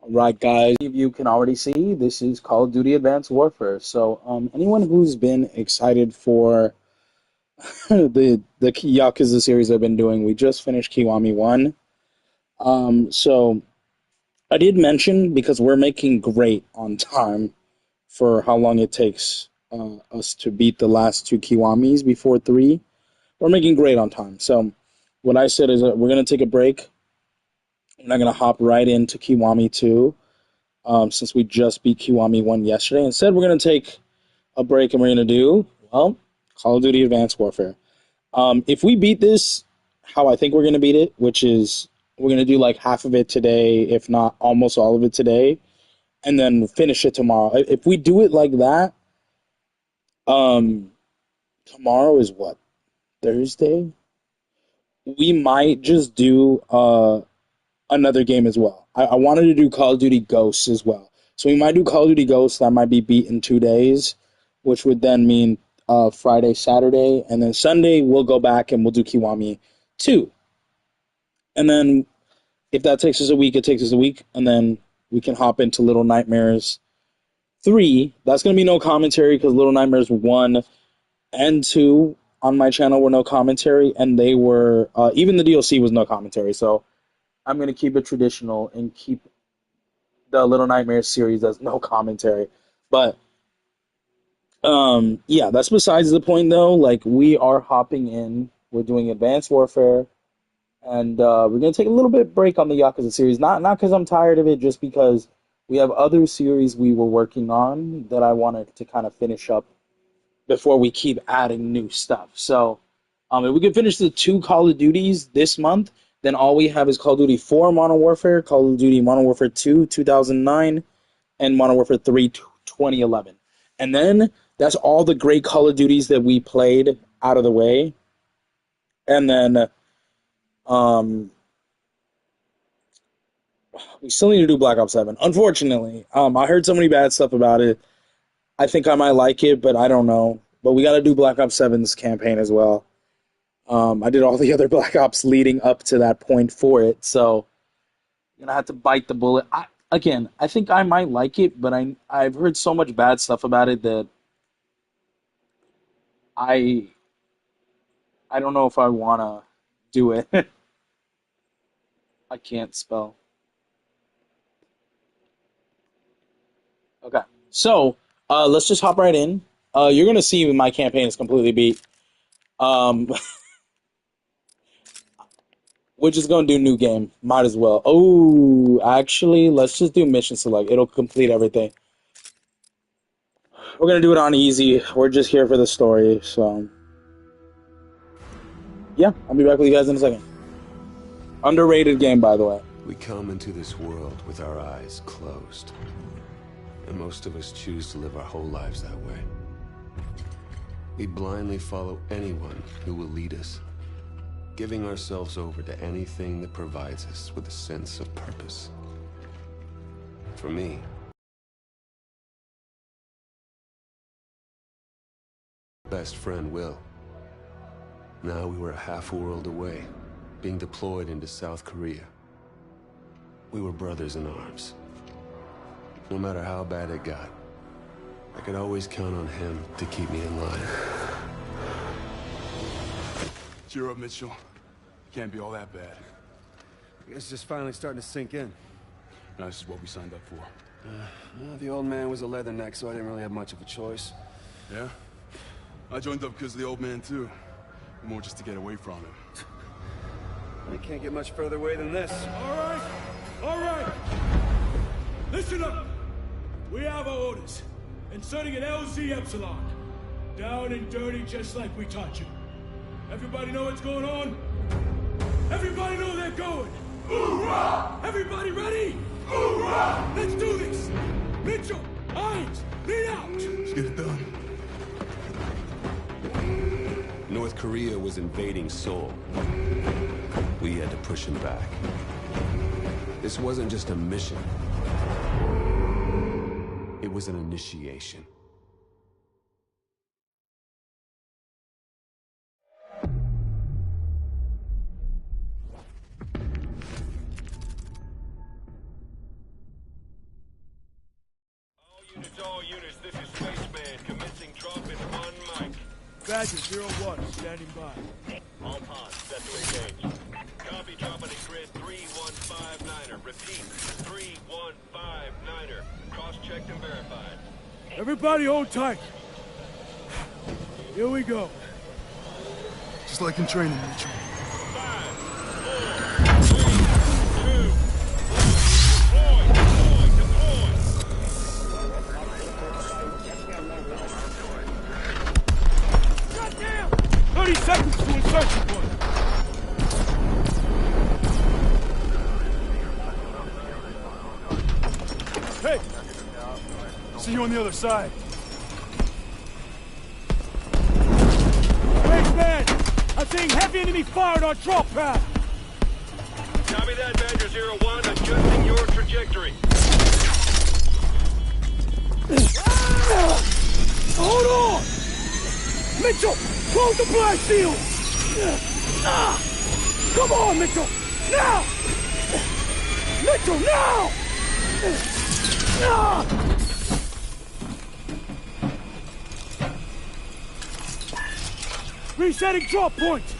Right, guys, you can already see this is Call of Duty Advanced Warfare. So, anyone who's been excited for the Yakuza series I've been doing, we just finished Kiwami 1. So I did mention because we're making great on time for how long it takes us to beat the last two Kiwamis before 3. We're making great on time. So what I said is that we're going to take a break. We're not going to hop right into Kiwami 2 since we just beat Kiwami 1 yesterday. Instead, we're going to take a break and we're going to do, well, Call of Duty Advanced Warfare. If we beat this, how I think we're going to beat it, which is we're going to do like half of it today, if not almost all of it today, and then finish it tomorrow. If we do it like that, um, tomorrow is what? Thursday? We might just do another game as well. I wanted to do Call of Duty Ghosts as well. So we might do Call of Duty Ghosts that might be beat in 2 days, which would then mean Friday, Saturday, and then Sunday we'll go back and we'll do Kiwami 2. And then if that takes us a week, it takes us a week, and then we can hop into Little Nightmares 3. That's going to be no commentary because Little Nightmares 1 and 2 on my channel were no commentary, and they were, even the DLC was no commentary. So I'm going to keep it traditional and keep the Little Nightmares series as no commentary. But yeah, that's besides the point though. Like we are hopping in, we're doing Advanced Warfare, and we're gonna take a little bit break on the Yakuza series. Not because I'm tired of it, just because we have other series we were working on that I wanted to kind of finish up before we keep adding new stuff. So, if we can finish the 2 Call of Duties this month, then all we have is Call of Duty 4 Modern Warfare, Call of Duty Modern Warfare 2 2009, and Modern Warfare 3 2011. And then that's all the great Call of Duties that we played out of the way. And then um, we still need to do Black Ops 7. Unfortunately, I heard so many bad stuff about it. I think I might like it, but I don't know. But we got to do Black Ops 7's campaign as well. I did all the other Black Ops leading up to that point for it, so I'm gonna have to bite the bullet. I think I might like it, but I've heard so much bad stuff about it that I I don't know if I wanna do it. I can't spell. Okay, so let's just hop right in. You're gonna see my campaign is completely beat. Um, we're just gonna do new game. Might as well. Oh, actually, let's just do mission select. It'll complete everything. We're gonna do it on easy. We're just here for the story, so yeah, I'll be back with you guys in a second. Underrated game, by the way. We come into this world with our eyes closed. And most of us choose to live our whole lives that way. We blindly follow anyone who will lead us, giving ourselves over to anything that provides us with a sense of purpose. For me, best friend Will. Now we were half a world away, being deployed into South Korea. We were brothers in arms. No matter how bad it got, I could always count on him to keep me in line. Cheer up, Mitchell. Can't be all that bad. I guess it's just finally starting to sink in. No, this is what we signed up for. Well, the old man was a leatherneck, so I didn't really have much of a choice. Yeah? I joined up because of the old man, too. More just to get away from him. I can't get much further away than this. All right! Listen up! We have our orders. Inserting an LZ Epsilon. Down and dirty just like we taught you. Everybody know what's going on? Everybody know they're going! Hoorah! Everybody ready? Hoorah! Let's do this! Mitchell! Hines! Lead out! Let's get it done. North Korea was invading Seoul. We had to push him back. This wasn't just a mission. It was an initiation. Badger 01 standing by. All pods set to engage. Copy, dropping at grid 3159er. Repeat, 3159er. Cross-checked and verified. Everybody hold tight. Here we go. Just like in training, Mitchell. 5, 4, 3, 2, 1. Deploy. 30 seconds to insertion point. Hey! See you on the other side. Wait, man! I'm seeing heavy enemy fire on our drop pad! Copy that, Badger 01. Adjusting your trajectory. Hold on! Mitchell! Close the blast shield! Come on, Mitchell! Now! Mitchell, now! Resetting drop point!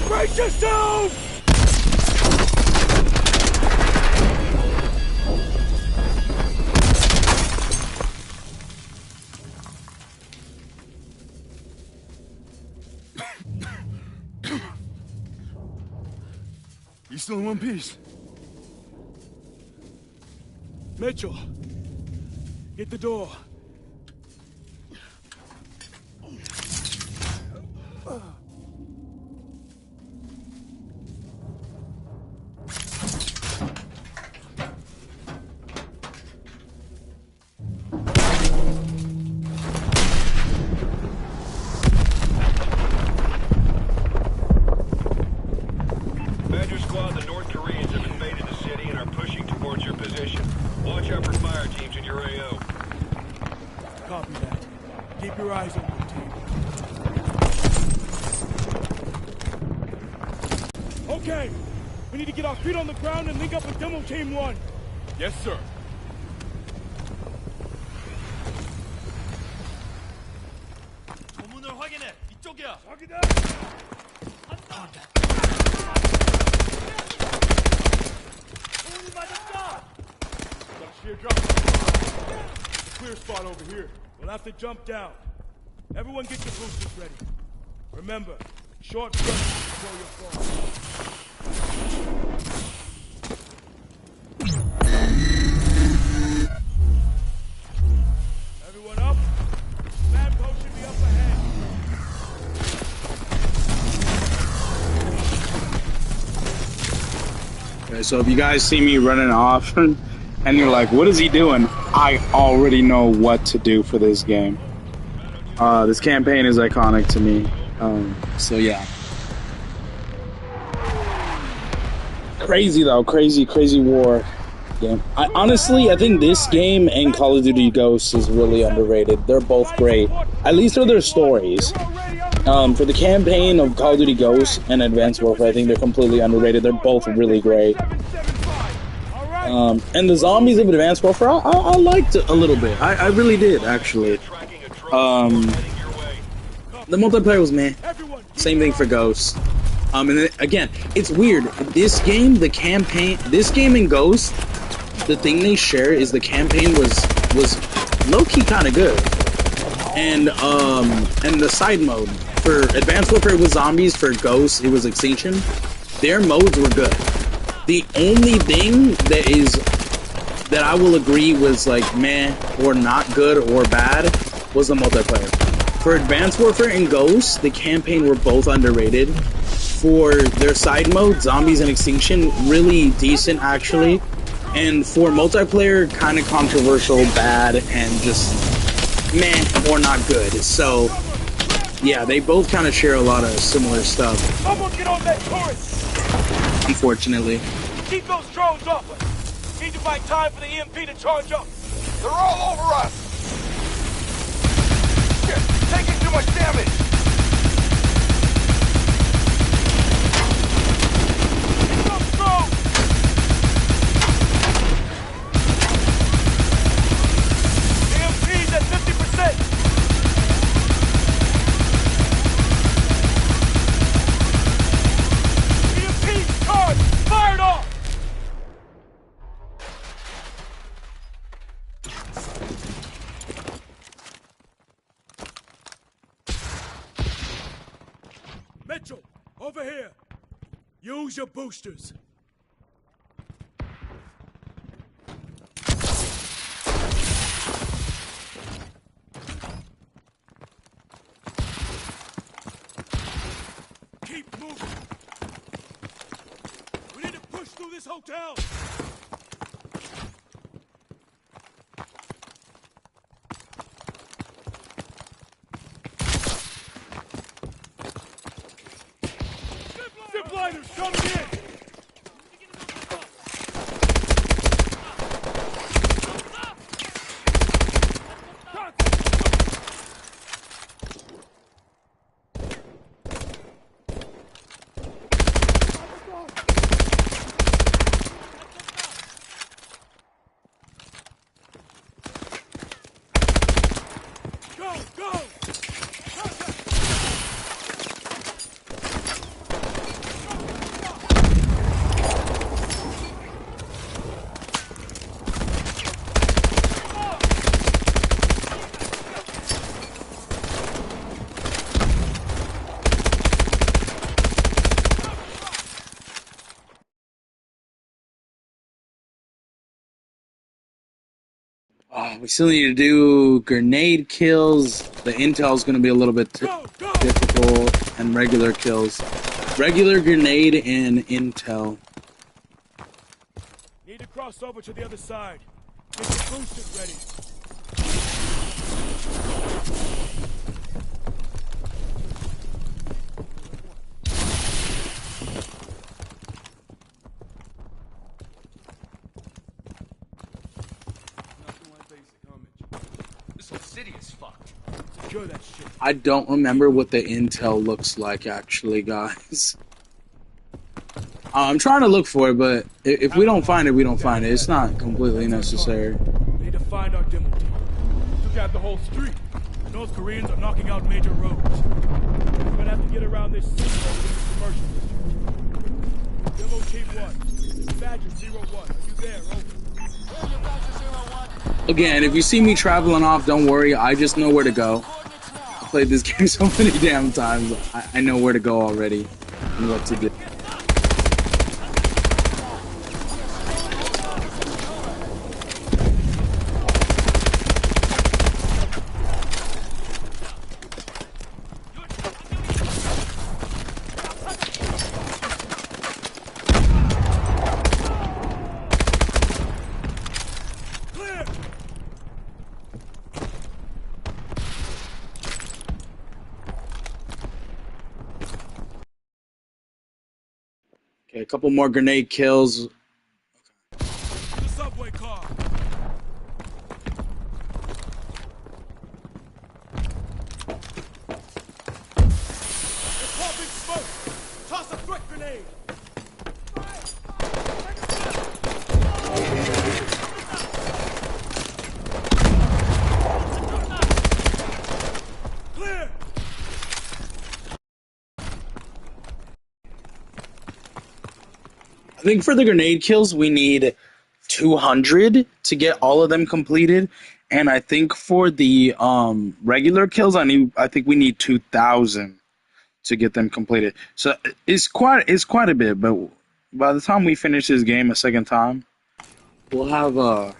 Brace yourself! You still in one piece? Mitchell, get the door. Badger Squad, the North Koreans have invaded the city and are pushing towards your position. Watch out for fire teams in your AO. Copy that. Keep your eyes open, team. Okay, we need to get our feet on the ground and link up with Demo Team 1. Yes, sir. 문을 확인해. 이쪽이야. 확인해. 손이 맞았다. Sheer drop. There's a clear spot over here. We'll have to jump down. Everyone get your boosters ready. Remember, short bursts before you fall. Everyone up? Lamppost should be up ahead. Okay, so if you guys see me running off and you're like, what is he doing? I already know what to do for this game. This campaign is iconic to me. So yeah. Crazy though, crazy war game. I think this game and Call of Duty Ghosts is really underrated. They're both great, at least for their stories. For the campaign of Call of Duty Ghosts and Advanced Warfare, I think they're completely underrated. They're both really great. And the zombies of Advanced Warfare, I liked it a little bit. I really did, actually. The multiplayer was meh. Same thing for Ghosts. And then, again, it's weird. This game, the campaign, this game and Ghost, the thing they share is the campaign was low-key kind of good. And the side mode for Advanced Warfare with zombies, for Ghosts it was Extinction. Their modes were good. The only thing that I will agree was like meh or not good or bad was the multiplayer. For Advanced Warfare and Ghosts, the campaign were both underrated. For their side mode, Zombies and Extinction, really decent actually. And for multiplayer, kind of controversial, bad, and just meh or not good. So yeah, they both kind of share a lot of similar stuff. Someone get on that turret! Unfortunately. Keep those drones off us! Need to find time for the EMP to charge up! They're all over us! Shit, taking too much damage! Keep those drones! Over here! Use your boosters! Keep moving! We need to push through this hotel! Zipliners coming in! Go, go! Oh, we still need to do grenade kills. The intel's going to be a little bit difficult, and regular kills. Regular grenade and intel. Need to cross over to the other side. Get your boosters ready. This whole city is fucked. Secure that shit. I don't remember what the intel looks like, actually, guys. I'm trying to look for it, but if we don't find it, we don't find it. It's not completely necessary. We need to find our demo team. Took out the whole street. The North Koreans are knocking out major roads. We're gonna have to get around this city over in the commercial district. Demo team 1. Badger 01. Are you there? Over. Again, if you see me traveling off, don't worry. I just know where to go. I played this game so many damn times. I know where to go already and what to do. Okay, a couple more grenade kills. The subway car. They're popping smoke. Toss a threat grenade. Clear. I think for the grenade kills, we need 200 to get all of them completed. And I think for the regular kills, I think we need 2,000 to get them completed. So it's quite a bit. But by the time we finish this game a second time, we'll have a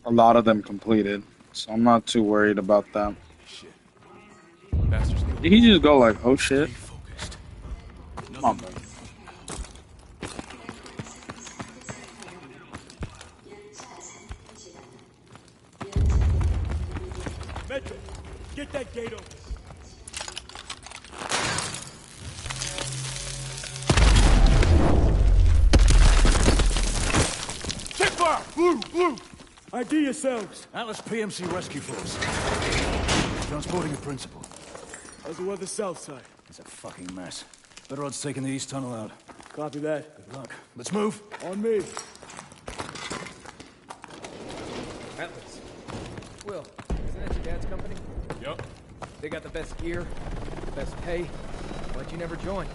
lot of them completed. So I'm not too worried about that. Shit. Bastards. Did he just go like, oh shit? Focused. Come on, bro. Metro, get that gate open. Check fire! Blue! ID yourselves. Atlas PMC Rescue Force. Transporting a principal. How's the weather south side? It's a fucking mess. Better odds taking the east tunnel out. Copy that. Good luck. Let's move. On me. Atlas. Will, isn't that your dad's company? Yup. They got the best gear, the best pay. Why'd you never join?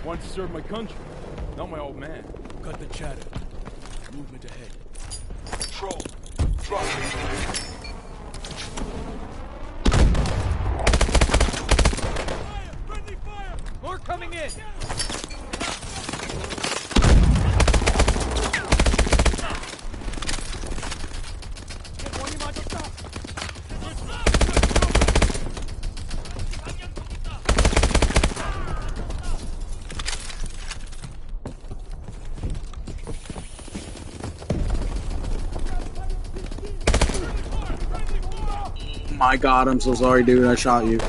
Wanted to serve my country, not my old man. Cut the chatter. Movement ahead. Control. Drop. Fire! Friendly fire! More coming in! my god, I'm so sorry, dude. I shot you.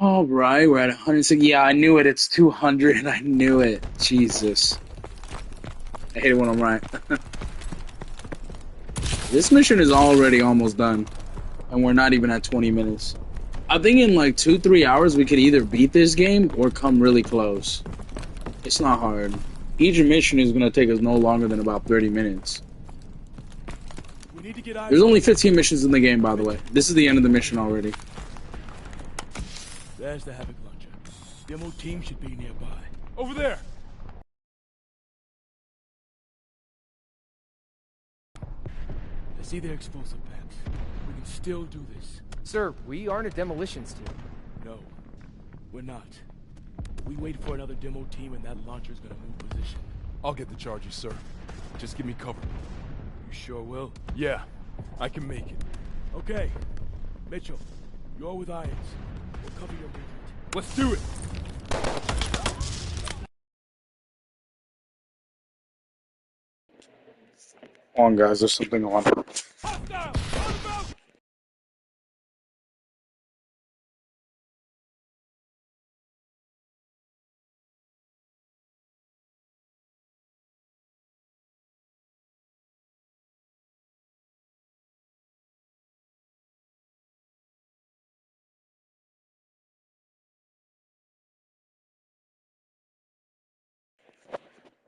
All right, we're at 106. Yeah, I knew it. It's 200. I knew it. Jesus. I hate it when I'm right. This mission is already almost done, and we're not even at 20 minutes. I think in like 2-3 hours we could either beat this game or come really close. It's not hard. Each mission is going to take us no longer than about 30 minutes. We need to get eyes. There's only 15 missions in the game, by the way. This is the end of the mission already. There's the Havoc launcher. Demo team should be nearby. Over there! I see their explosive packs. We can still do this. Sir, we aren't a demolitions team. No, we're not. We wait for another demo team and that launcher's gonna move position. I'll get the charges, sir. Just give me cover. You sure will? Yeah, I can make it. Okay. Mitchell, you're with Irons. We'll cover your movement. Let's do it! Come on, guys. There's something on. Hostile! On about!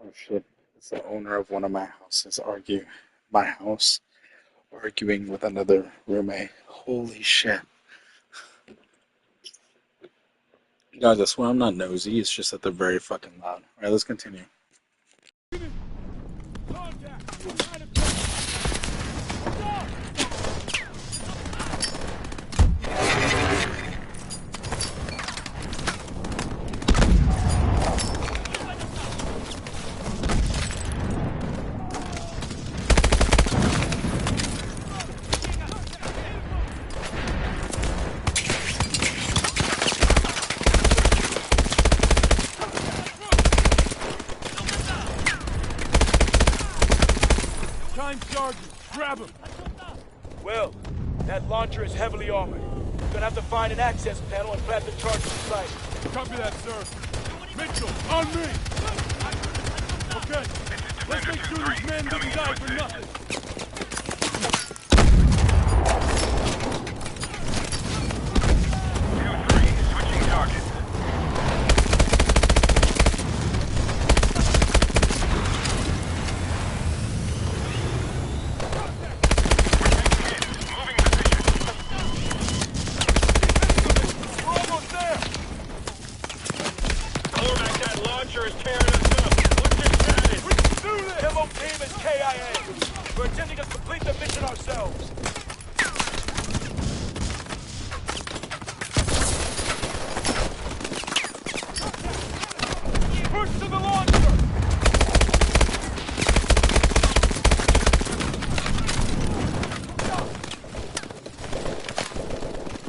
Oh shit. It's the owner of one of my houses arguing with another roommate. Holy shit. Guys, I swear I'm not nosy, it's just that they're very fucking loud. Alright, let's continue. Grab him! Will, that launcher is heavily armored. You're gonna have to find an access panel and plant the charge inside. Copy that, sir. Mitchell, on me! Okay, let's make sure these men didn't die for nothing. Switching targets.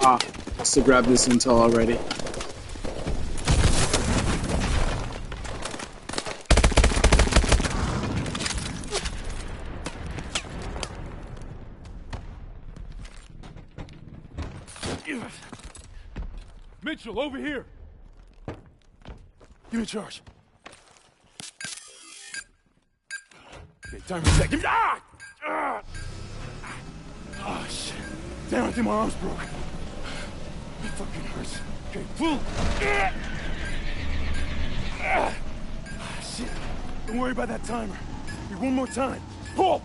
Must have grabbed this intel already. Mitchell, over here! Give me a charge. Okay, time reset. Give me. Oh, shit. Damn, I think my arm's broke. It fucking hurts. Okay, pull. Shit. Don't worry about that timer. Okay, one more time. Pull!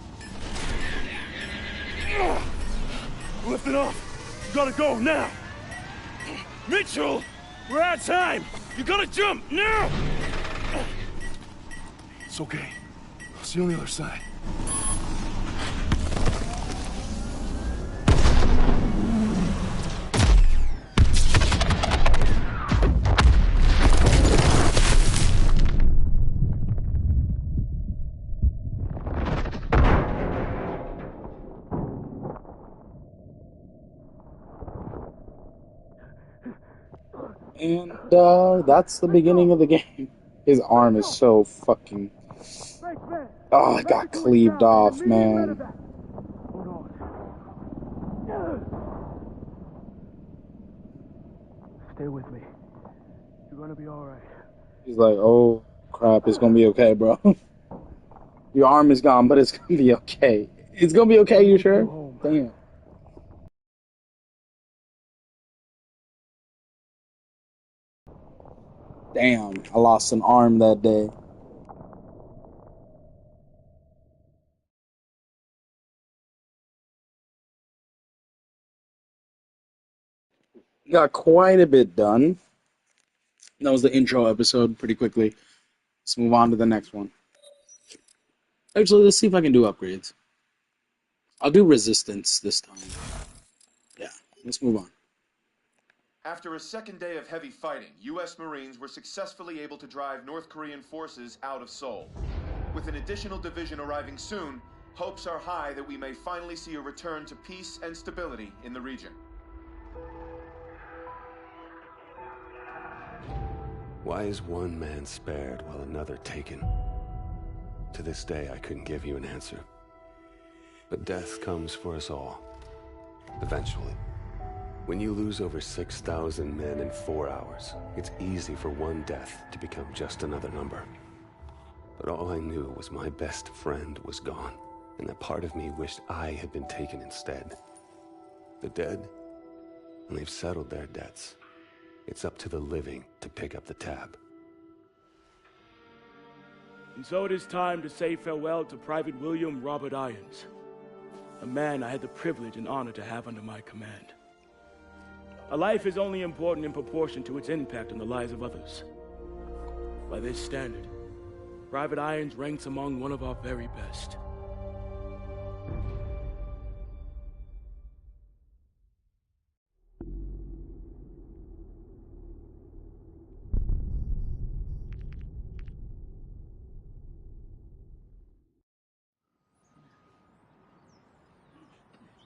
Lift it off. You gotta go now. Mitchell! We're out of time! You gotta jump now! It's okay. I'll see you on the other side. And that's the beginning of the game. His arm is so fucking... Oh, it got cleaved off, man. Stay with me. You're gonna be alright. He's like, oh, crap, it's gonna be okay, bro. Your arm is gone, but it's gonna be okay. It's gonna be okay, you sure? Damn. Damn, I lost an arm that day. Got quite a bit done. That was the intro episode pretty quickly. Let's move on to the next one. Actually, let's see if I can do upgrades. I'll do resistance this time. Yeah, let's move on. After a second day of heavy fighting, U.S. Marines were successfully able to drive North Korean forces out of Seoul. With an additional division arriving soon, hopes are high that we may finally see a return to peace and stability in the region. Why is one man spared while another taken? To this day, I couldn't give you an answer. But death comes for us all. Eventually. When you lose over 6,000 men in 4 hours, it's easy for one death to become just another number. But all I knew was my best friend was gone, and that part of me wished I had been taken instead. The dead, and they've settled their debts. It's up to the living to pick up the tab. And so it is time to say farewell to Private William Robert Irons, a man I had the privilege and honor to have under my command. A life is only important in proportion to its impact on the lives of others. By this standard, Private Irons ranks among one of our very best.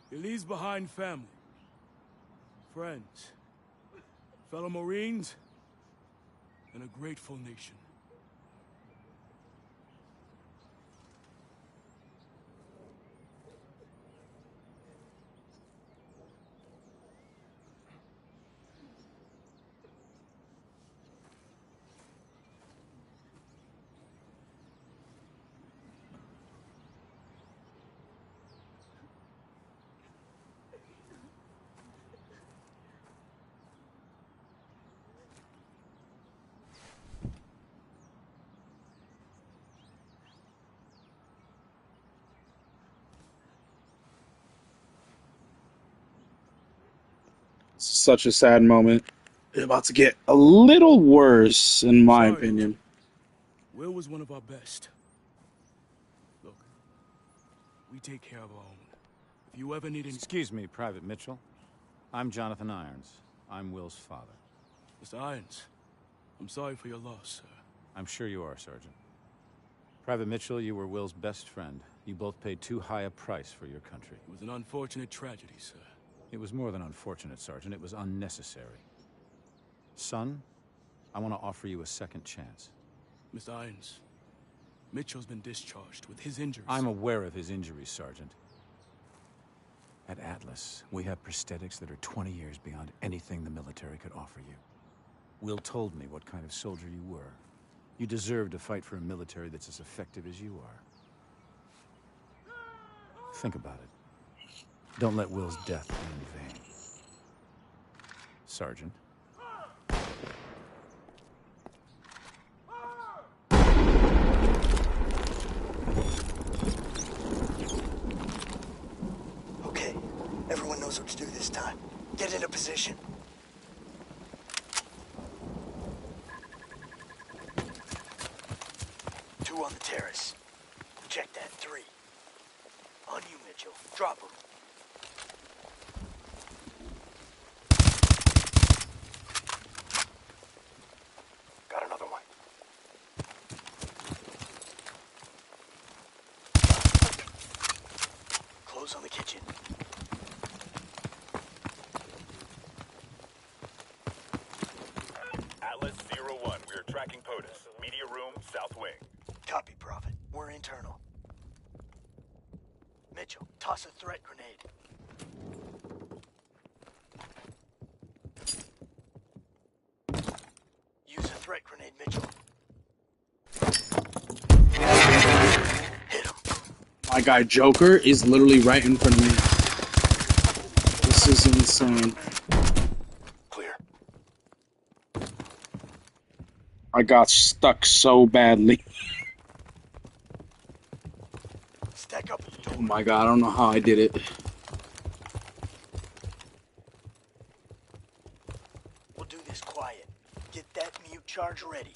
He leaves behind family, friends, fellow Marines, and a grateful nation. Such a sad moment. It's about to get a little worse, in my opinion. Will was one of our best. Look, we take care of our own. If you ever need any... Excuse me, Private Mitchell. I'm Jonathan Irons. I'm Will's father. Mr. Irons, I'm sorry for your loss, sir. I'm sure you are, Sergeant. Private Mitchell, you were Will's best friend. You both paid too high a price for your country. It was an unfortunate tragedy, sir. It was more than unfortunate, Sergeant. It was unnecessary. Son, I want to offer you a second chance. Miss Irons, Mitchell's been discharged with his injuries. I'm aware of his injuries, Sergeant. At Atlas, we have prosthetics that are 20 years beyond anything the military could offer you. Will told me what kind of soldier you were. You deserve to fight for a military that's as effective as you are. Think about it. Don't let Will's death be in vain. Sergeant. Okay, everyone knows what to do this time. Get into position. Two on the terrace. Check that, 3. On you, Mitchell. Drop him. Got another one. Close on the kitchen. Atlas 01, we are tracking POTUS. Media room, south wing. Copy, Prophet. We're internal. Mitchell, toss a threat grenade. Use a threat grenade, Mitchell. Hit him. My guy Joker is literally right in front of me. This is insane. Clear. I got stuck so badly. Stack up at the door. Oh my god, I don't know how I did it. We'll do this quiet. Get that mute charge ready.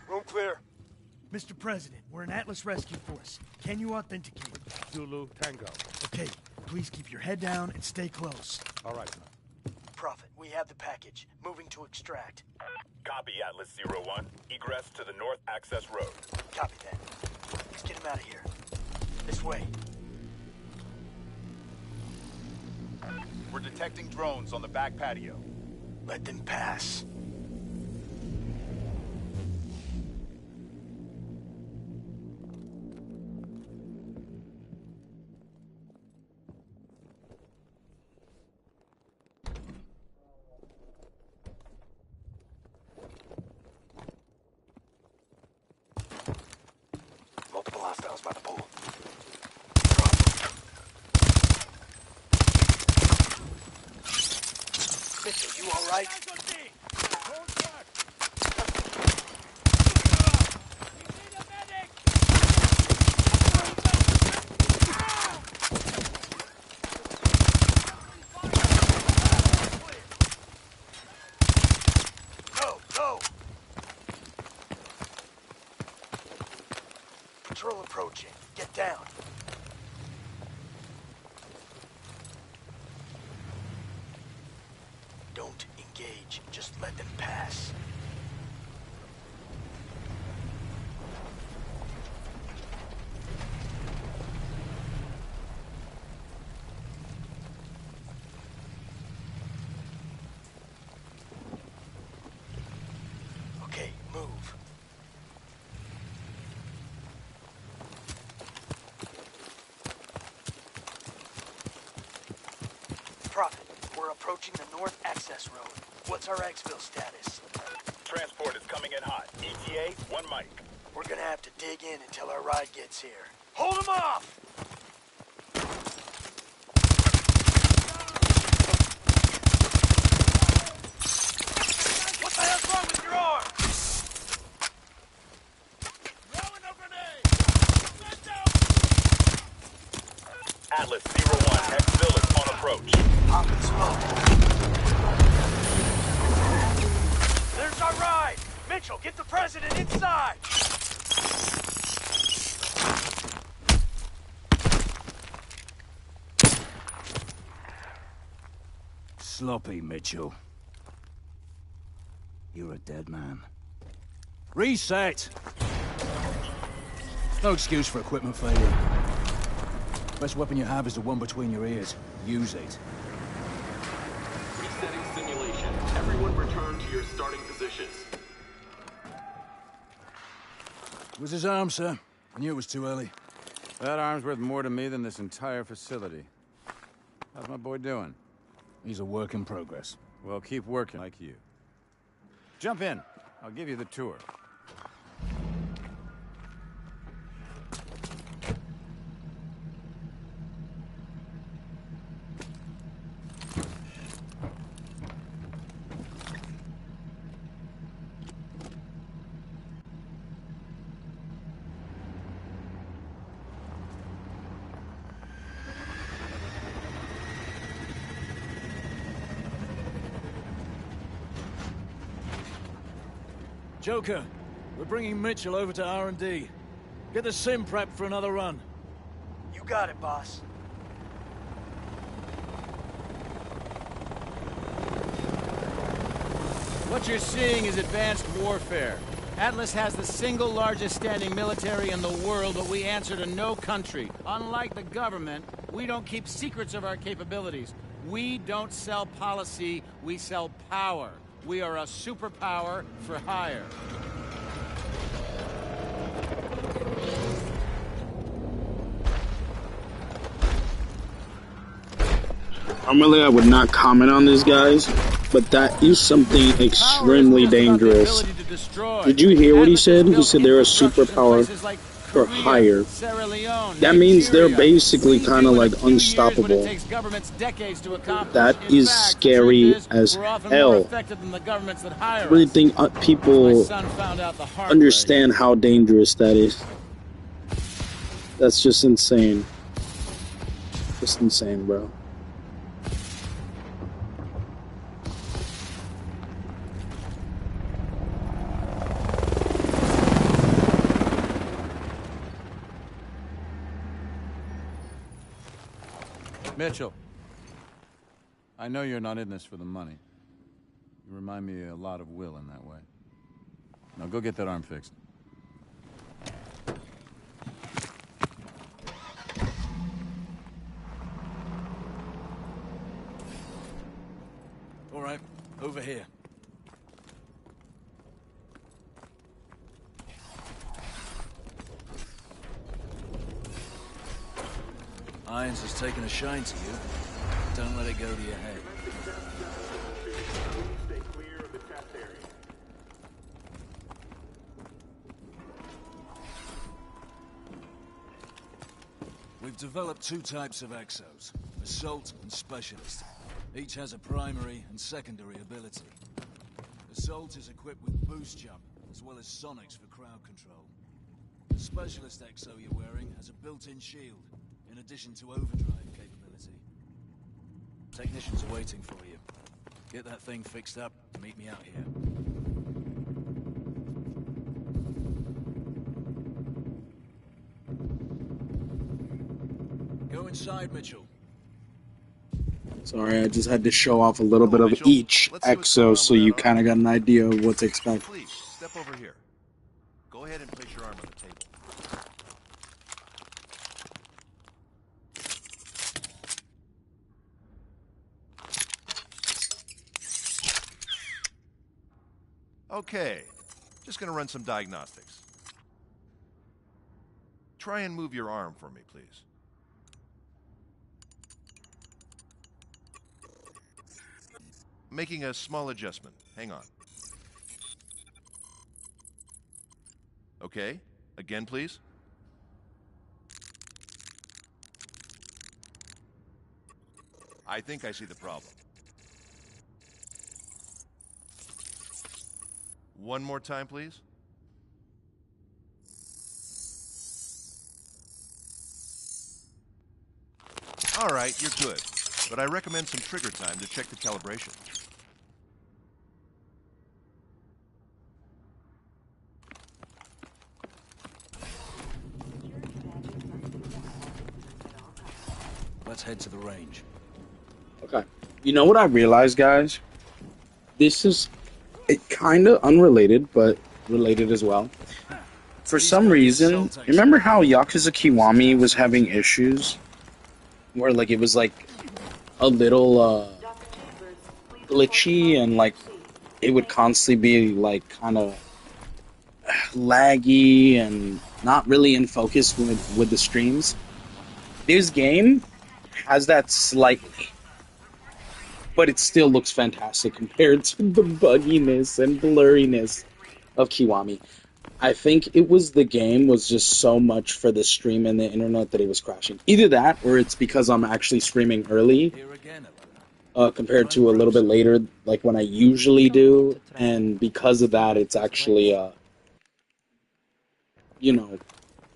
Room clear. Mr. President, we're an Atlas Rescue Force. Can you authenticate? Zulu Tango. Okay, please keep your head down and stay close. All right, sir. Prophet, we have the package. Moving to extract. Copy, Atlas 01. Egress to the north access road. Copy that. Let's get him out of here. This way. We're detecting drones on the back patio. Let them pass. Multiple hostiles by the pool. Mitchell, you all right? Go, go! Patrol approaching. Get down. Don't engage. Just let them pass. Okay, move. Prophet, we're approaching the north access road. What's our exfil status? Transport is coming in hot. ETA, 1 mic. We're gonna have to dig in until our ride gets here. Hold them off! What the hell's wrong with your arm? Atlas 01, exfil is on approach. Pop and smoke. There's our ride! Mitchell, get the president inside! Sloppy, Mitchell. You're a dead man. Reset! No excuse for equipment failure. Best weapon you have is the one between your ears. Use it. Resetting simulation. Everyone return to your starting positions. It was his arm, sir. I knew it was too early. That arm's worth more to me than this entire facility. How's my boy doing? He's a work in progress. Well, keep working like you. Jump in. I'll give you the tour. Joker, we're bringing Mitchell over to R&D. Get the sim prepped for another run. You got it, boss. What you're seeing is advanced warfare. Atlas has the single largest standing military in the world, but we answer to no country. Unlike the government, we don't keep secrets of our capabilities. We don't sell policy, we sell power. We are a superpower for hire. Normally, I would not comment on this, guys, but that is something extremely dangerous. Did you hear what he said? He said they're a superpower for hire. That means they're basically kind of like unstoppable. That is scary as hell. I really think people understand how dangerous that is. That's just insane. Just insane, bro. Mitchell, I know you're not in this for the money. You remind me a lot of Will in that way. Now go get that arm fixed. All right, over here. Irons has taken a shine to you. Don't let it go to your head. Stay clear of the test area. We've developed two types of exos, Assault and Specialist. Each has a primary and secondary ability. Assault is equipped with boost jump, as well as sonics for crowd control. The Specialist exo you're wearing has a built-in shield, in addition to overdrive capability. Technicians are waiting for you. Get that thing fixed up and meet me out here. Go inside, Mitchell. Sorry, I just had to show off a little bit of each exo so you kind of got an idea of what to expect. Please, step over here. Go ahead and place your arm on the table. Okay, just gonna run some diagnostics. Try and move your arm for me, please. Making a small adjustment. Hang on. Okay, again, please. I think I see the problem. One more time, please. All right, you're good. But I recommend some trigger time to check the calibration. Let's head to the range. Okay. You know what I realized, guys? This is kind of unrelated, but related as well. For some reason, remember how Yakuza Kiwami was having issues? Where, like, it was, like, a little, glitchy and, like, it would constantly be, like, kind of laggy and not really in focus with the streams. This game has that slightly, but it still looks fantastic compared to the bugginess and blurriness of Kiwami. I think it was the game was just so much for the stream and the internet that it was crashing. Either that, or it's because I'm actually streaming early, compared to a little bit later, like when I usually do, and because of that, it's actually, you know,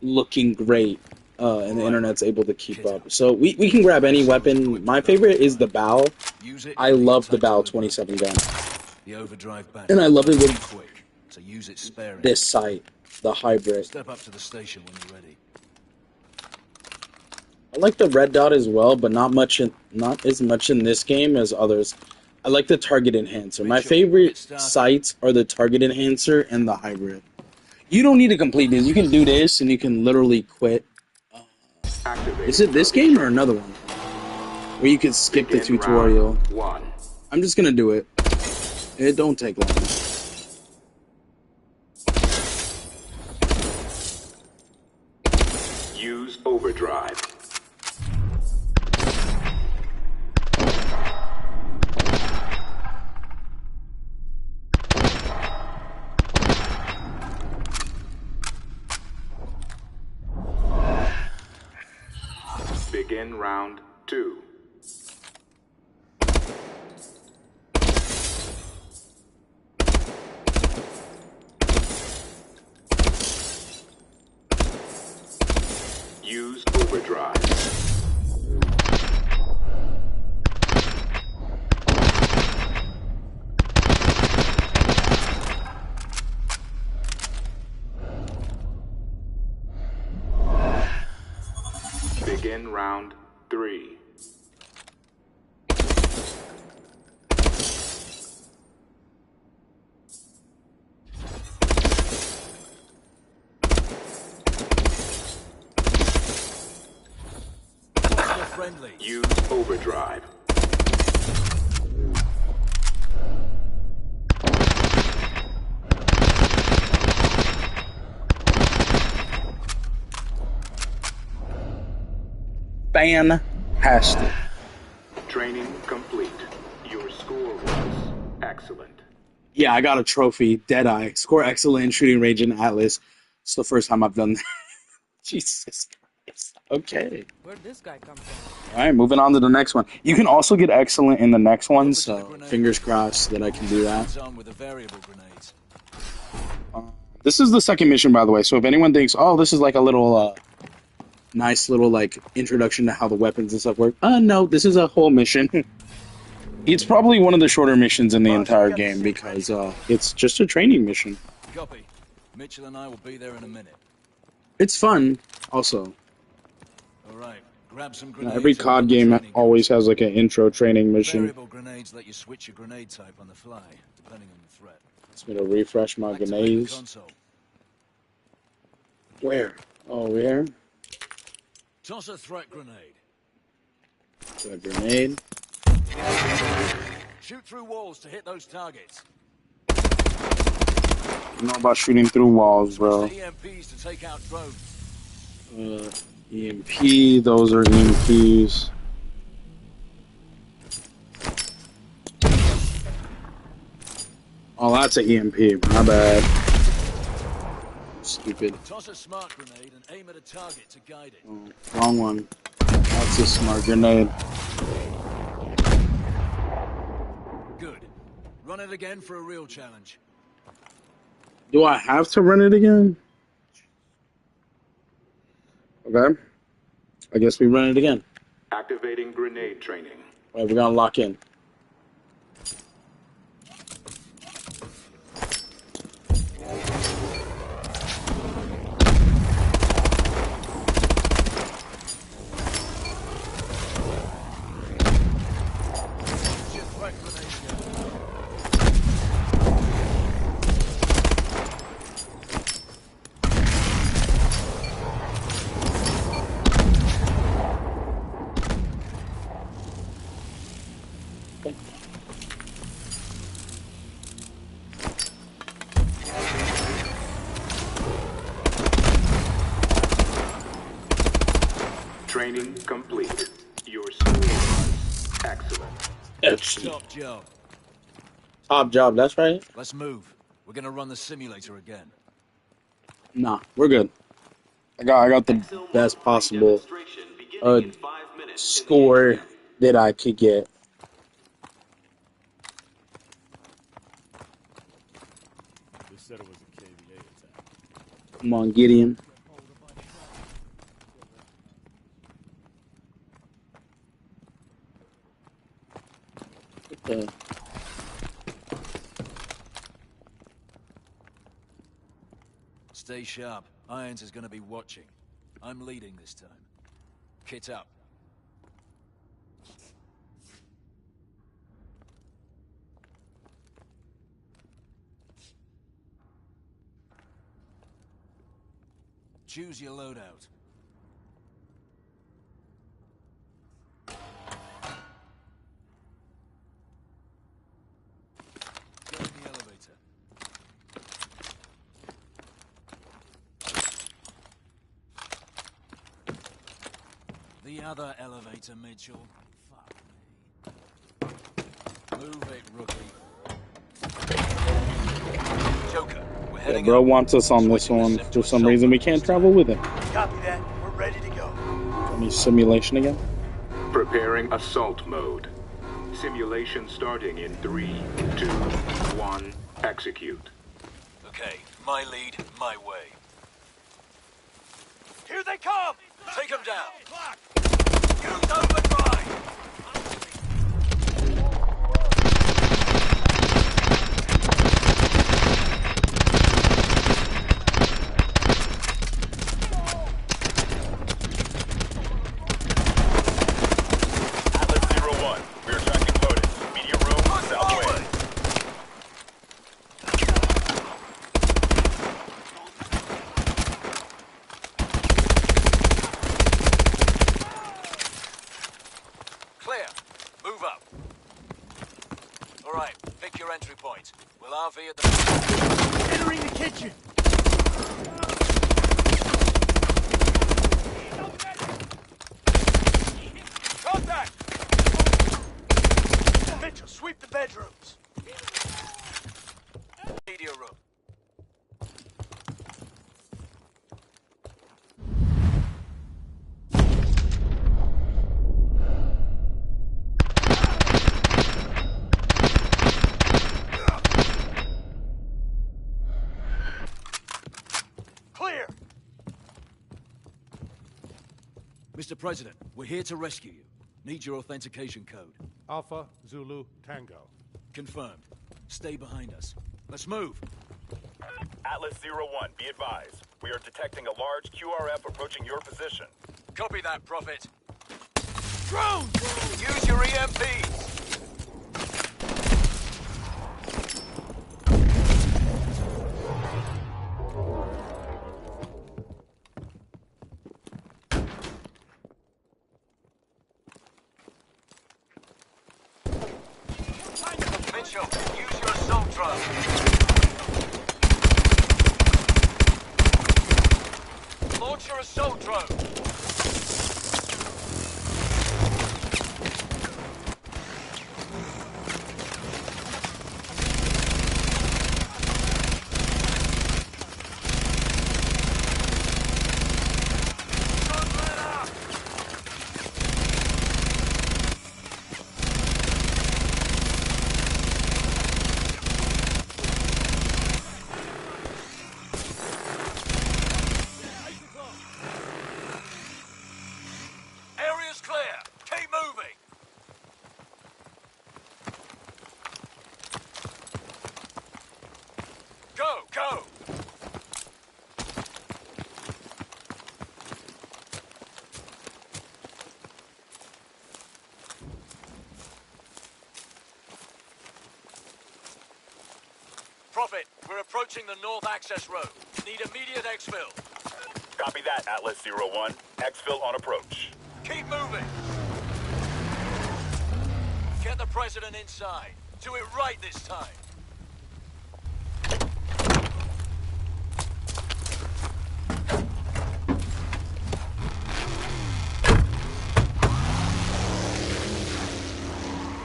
looking great, and the internet's able to keep up. So we can grab any weapon. My favorite is the BAL. I love the BAL 27 gun. And I love it with this sight, the hybrid. Step up to the station when you're ready. I like the red dot as well, but not as much in this game as others. I like the target enhancer. My favorite sights are the target enhancer and the hybrid. You don't need to complete this. You can do this, and you can literally quit. Is it this game or another one? Where you can skip the tutorial. I'm just gonna do it. It don't take long. Use overdrive. Begin round 2. Use overdrive. Begin round 3. Use overdrive. Fantastic. Training complete. Your score was excellent. Yeah, I got a trophy. Deadeye. Score excellent in shooting range in Atlas. It's the first time I've done that. Jesus Christ. Okay. Where'd this guy come from? Alright, moving on to the next one. You can also get excellent in the next one, so fingers crossed that I can do that. This is the second mission, by the way, so if anyone thinks, oh, this is like a little, nice little, like, introduction to how the weapons and stuff work. No, this is a whole mission. It's probably one of the shorter missions in the entire game, because, it's just a training mission. Copy. Mitchell and I will be there in a minute. It's fun, also. Alright, grab some You know, grenades. every COD game always has, like, an intro training mission. Variable grenades let you switch your grenade type on the fly, depending on the threat. It's me to refresh my grenades. Console. Where? Oh, where? Toss a threat grenade. A grenade. Shoot through walls to hit those targets. You know about shooting through walls, bro. EMPs to take out drones. EMP, those are EMPs. Oh, that's an EMP. My bad. Stupid. Toss a smart grenade and aim at a target to guide it. Oh, wrong one. That's a smart grenade. Good. Run it again for a real challenge. Do I have to run it again? Okay. I guess we run it again. Activating grenade training. All right, we're gonna lock in. Training complete. Your score was excellent. Excellent. Top job. Top job, that's right. Let's move. We're gonna run the simulator again. Nah, we're good. I got the best possible score that I could get. They said it was a KVA attack. Come on, Gideon. Okay. Stay sharp. Irons is gonna be watching. I'm leading this time. Kit up. Choose your loadout. Go in the elevator. The other elevator, Mitchell. Fuck me. Move it, rookie. Joker, we're Yeah, heading bro up. wants us on this one. For some reason, we can't travel with him. Copy that. We're ready to go. Any simulation again? Preparing assault mode. Simulation starting in 3, 2, 1, execute. Okay, my lead, my way. Here they come! Take them down. Use overdrive. Atlas 01, we are tracking POTUS. Media room, southwest. Clear. Move up. All right, pick your entry point. We'll RV at the... Entering the kitchen! Contact! Mitchell, sweep the bedrooms. Media room. Clear! Mr. President, we're here to rescue you. Need your authentication code. Alpha Zulu Tango. Confirmed. Stay behind us. Let's move. Atlas 01, be advised. We are detecting a large QRF approaching your position. Copy that, Prophet. Drone! Use your EMPs. Mitchell, use your assault drone. Launch your assault drone. Area's clear. Keep moving. Go, go. Prophet, we're approaching the north access road. Need immediate exfil. Copy that, Atlas 01. Exfil on approach. Keep moving. Get the president inside. Do it right this time.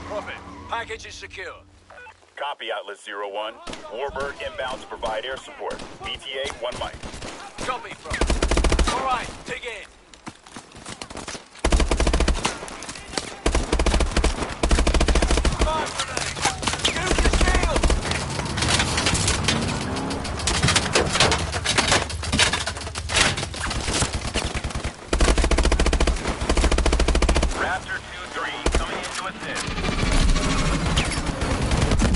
Prophet, package is secure. Copy, Atlas 01. Warbird inbound to provide air support. ETA 1 mic. Copy, Prophet. All right, dig in. Fire grenade! Use the shield! Raptor 2-3 coming in to assist.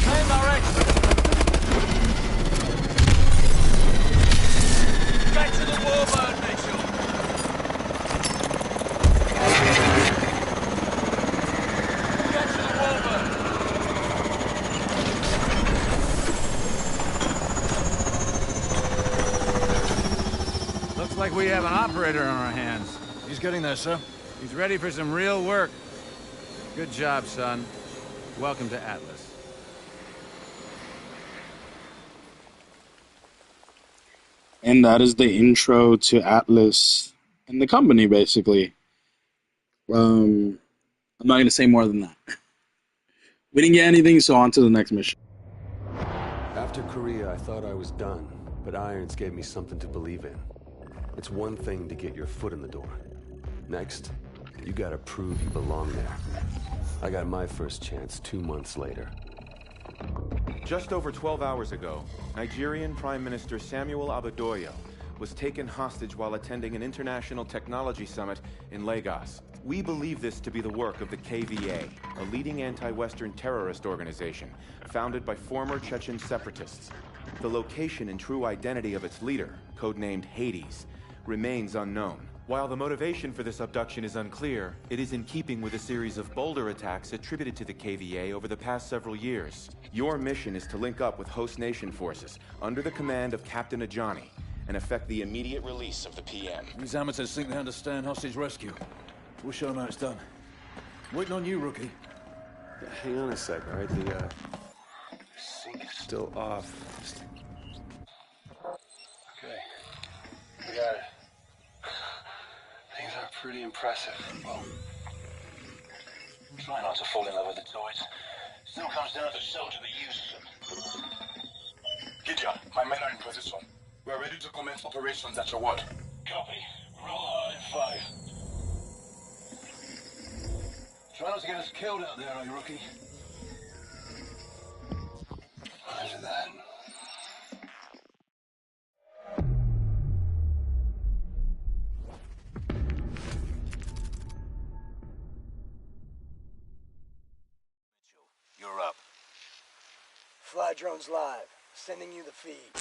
Same direction. Back to the Warbird, Mitchell. Get to the Warbird. Looks like we have an operator on our hands. He's getting there, sir. He's ready for some real work. Good job, son. Welcome to Atlas. And that is the intro to Atlas and the company, basically. I'm not going to say more than that. We didn't get anything, so on to the next mission. After Korea, I thought I was done, but Irons gave me something to believe in. It's one thing to get your foot in the door. Next, you gotta prove you belong there. I got my first chance 2 months later. Just over 12 hours ago, Nigerian Prime Minister Samuel Abadoyo was taken hostage while attending an international technology summit in Lagos. We believe this to be the work of the KVA, a leading anti-Western terrorist organization founded by former Chechen separatists. The location and true identity of its leader, codenamed Hades, remains unknown. While the motivation for this abduction is unclear, it is in keeping with a series of bolder attacks attributed to the KVA over the past several years. Your mission is to link up with host nation forces under the command of Captain Ajani and effect the immediate release of the PM. These amateurs think they understand hostage rescue. We'll show them how it's done. Waiting on you, rookie. Yeah, hang on a sec, all right? The, sync is still off. Okay. We got it. Things are pretty impressive. Well, try not to fall in love with the toys. Still comes down to soldier that uses them. Gideon, my men are in position. We are ready to commence operations at your word. Copy. Roll hard in 5. Try not to get us killed out there, you rookie. Roger that. You're up. Fly drones live. Sending you the feed.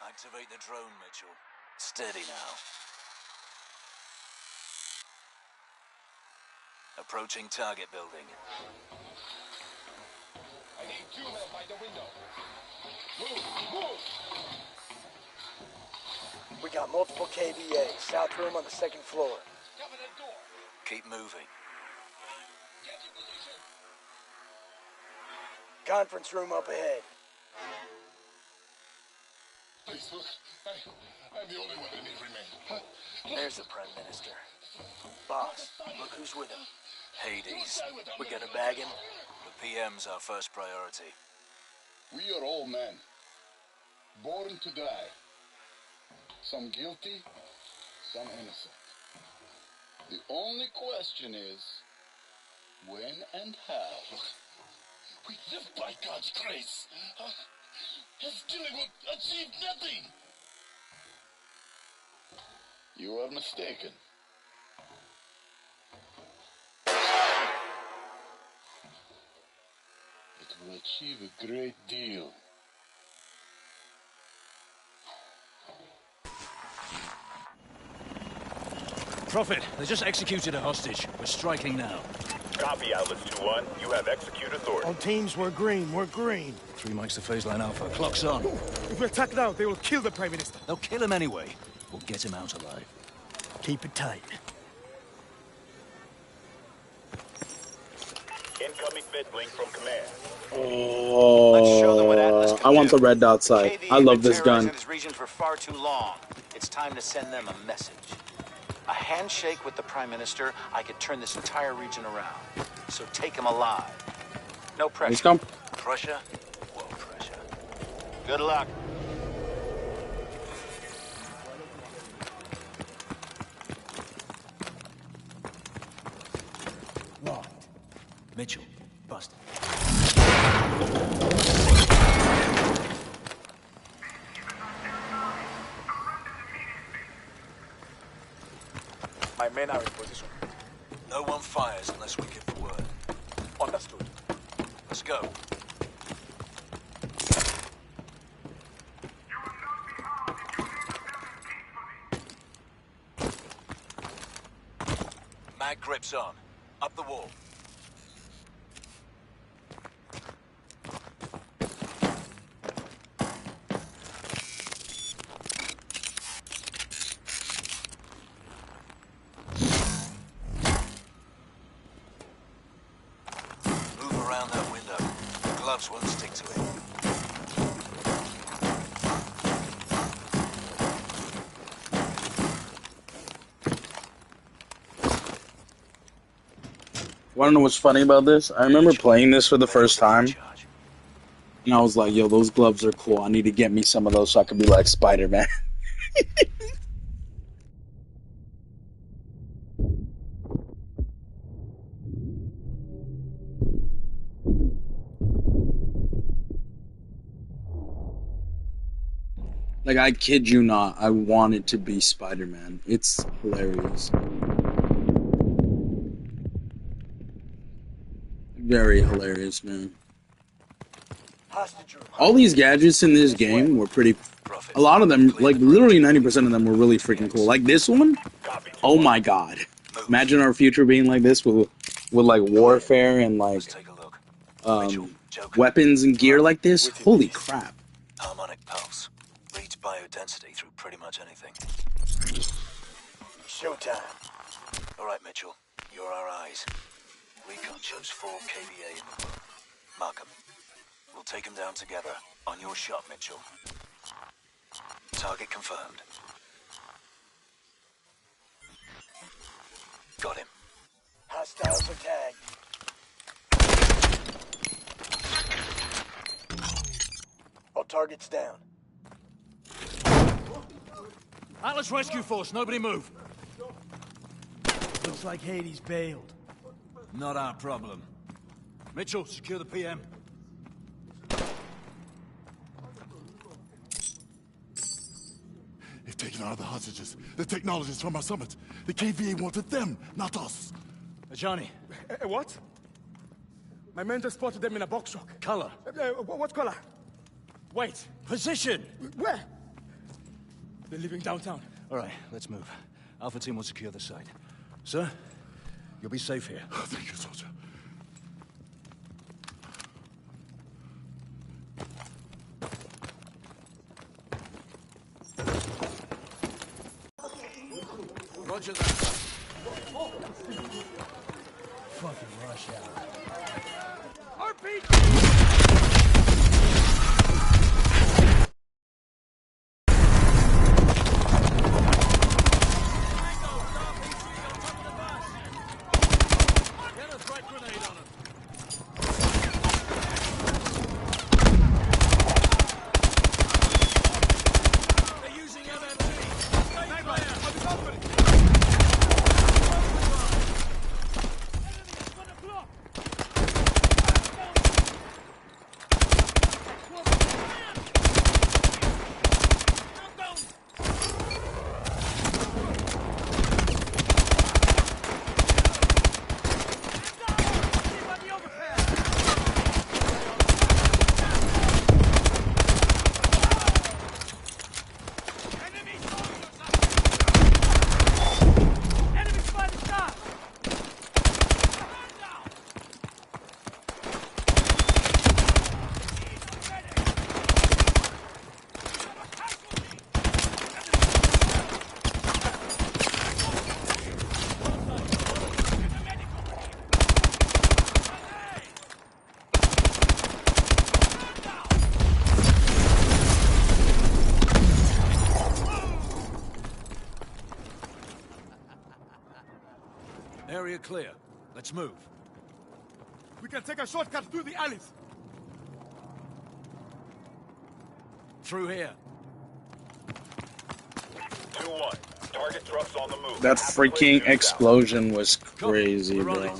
Activate the drone, Mitchell. Steady now. Approaching target building. I need 2 men by the window. Move! Move! We got multiple KVA. South room on the 2nd floor. Cover that door. Keep moving. Get in position. Conference room up ahead. Please, look. I'm the only one that need remain. There's the Prime Minister. Boss, look who's with him. Hades. We gotta bag him. The PM's our first priority. We are all men. Born to die. Some guilty, some innocent. The only question is, when and how? We live by God's grace. His killing will achieve nothing. You are mistaken. It will achieve a great deal. Prophet, they just executed a hostage. We're striking now. Copy, Atlas 2-1. You have execute authority. All teams, we're green. We're green. 3 mics to phase line Alpha. Clock's on. If we attack now, they will kill the Prime Minister. They'll kill him anyway. or get him out alive. Keep it tight. Incoming vid link from command. Oh, I want the red dot side. I love this gun. These regions for far too long. It's time to send them a message. A handshake with the Prime Minister, I could turn this entire region around. So take him alive. No pressure. Let's go. Pressure? Whoa, pressure. Good luck. Locked. Mitchell, busted. My men are in position. No one fires unless we give the word. Understood. Let's go. Mag grips on. Up the wall. Move around that window. The gloves won't stick to it. Want to know what's funny about this? I remember playing this for the first time, and I was like, yo, those gloves are cool. I need to get me some of those so I can be like Spider-Man. Like, I kid you not, I wanted to be Spider-Man. It's hilarious. Very hilarious, man. All these gadgets in this game were pretty... A lot of them, like, literally 90% of them were really freaking cool. Like, this one? Oh my god. Imagine our future being like this with like, warfare and, like, weapons and gear like this. Holy crap. Harmonic pulse. Reads biodensity through pretty much anything. Showtime. All right, Mitchell. You're our eyes. Recon shows 4 KVA in the world. Mark 'em. We'll take them down together. On your shot, Mitchell. Target confirmed. Got him. Hostiles are tagged. All targets down. Atlas Rescue Force, nobody move. Looks like Hades bailed. Not our problem. Mitchell, secure the PM. They've taken out the hostages, the technologists from our summit. The KVA wanted them, not us. Johnny. What? My men just spotted them in a box truck. Color. What color? Wait. Position. Where? They're leaving downtown. All right, let's move. Alpha team will secure the site. Sir, you'll be safe here. Thank you, soldier. Roger that. Fucking rush hour. RPG! Area clear. Let's move. We can take a shortcut through the alleys. Through here. 2-1. Target trucks on the move. That freaking explosion was crazy, bro.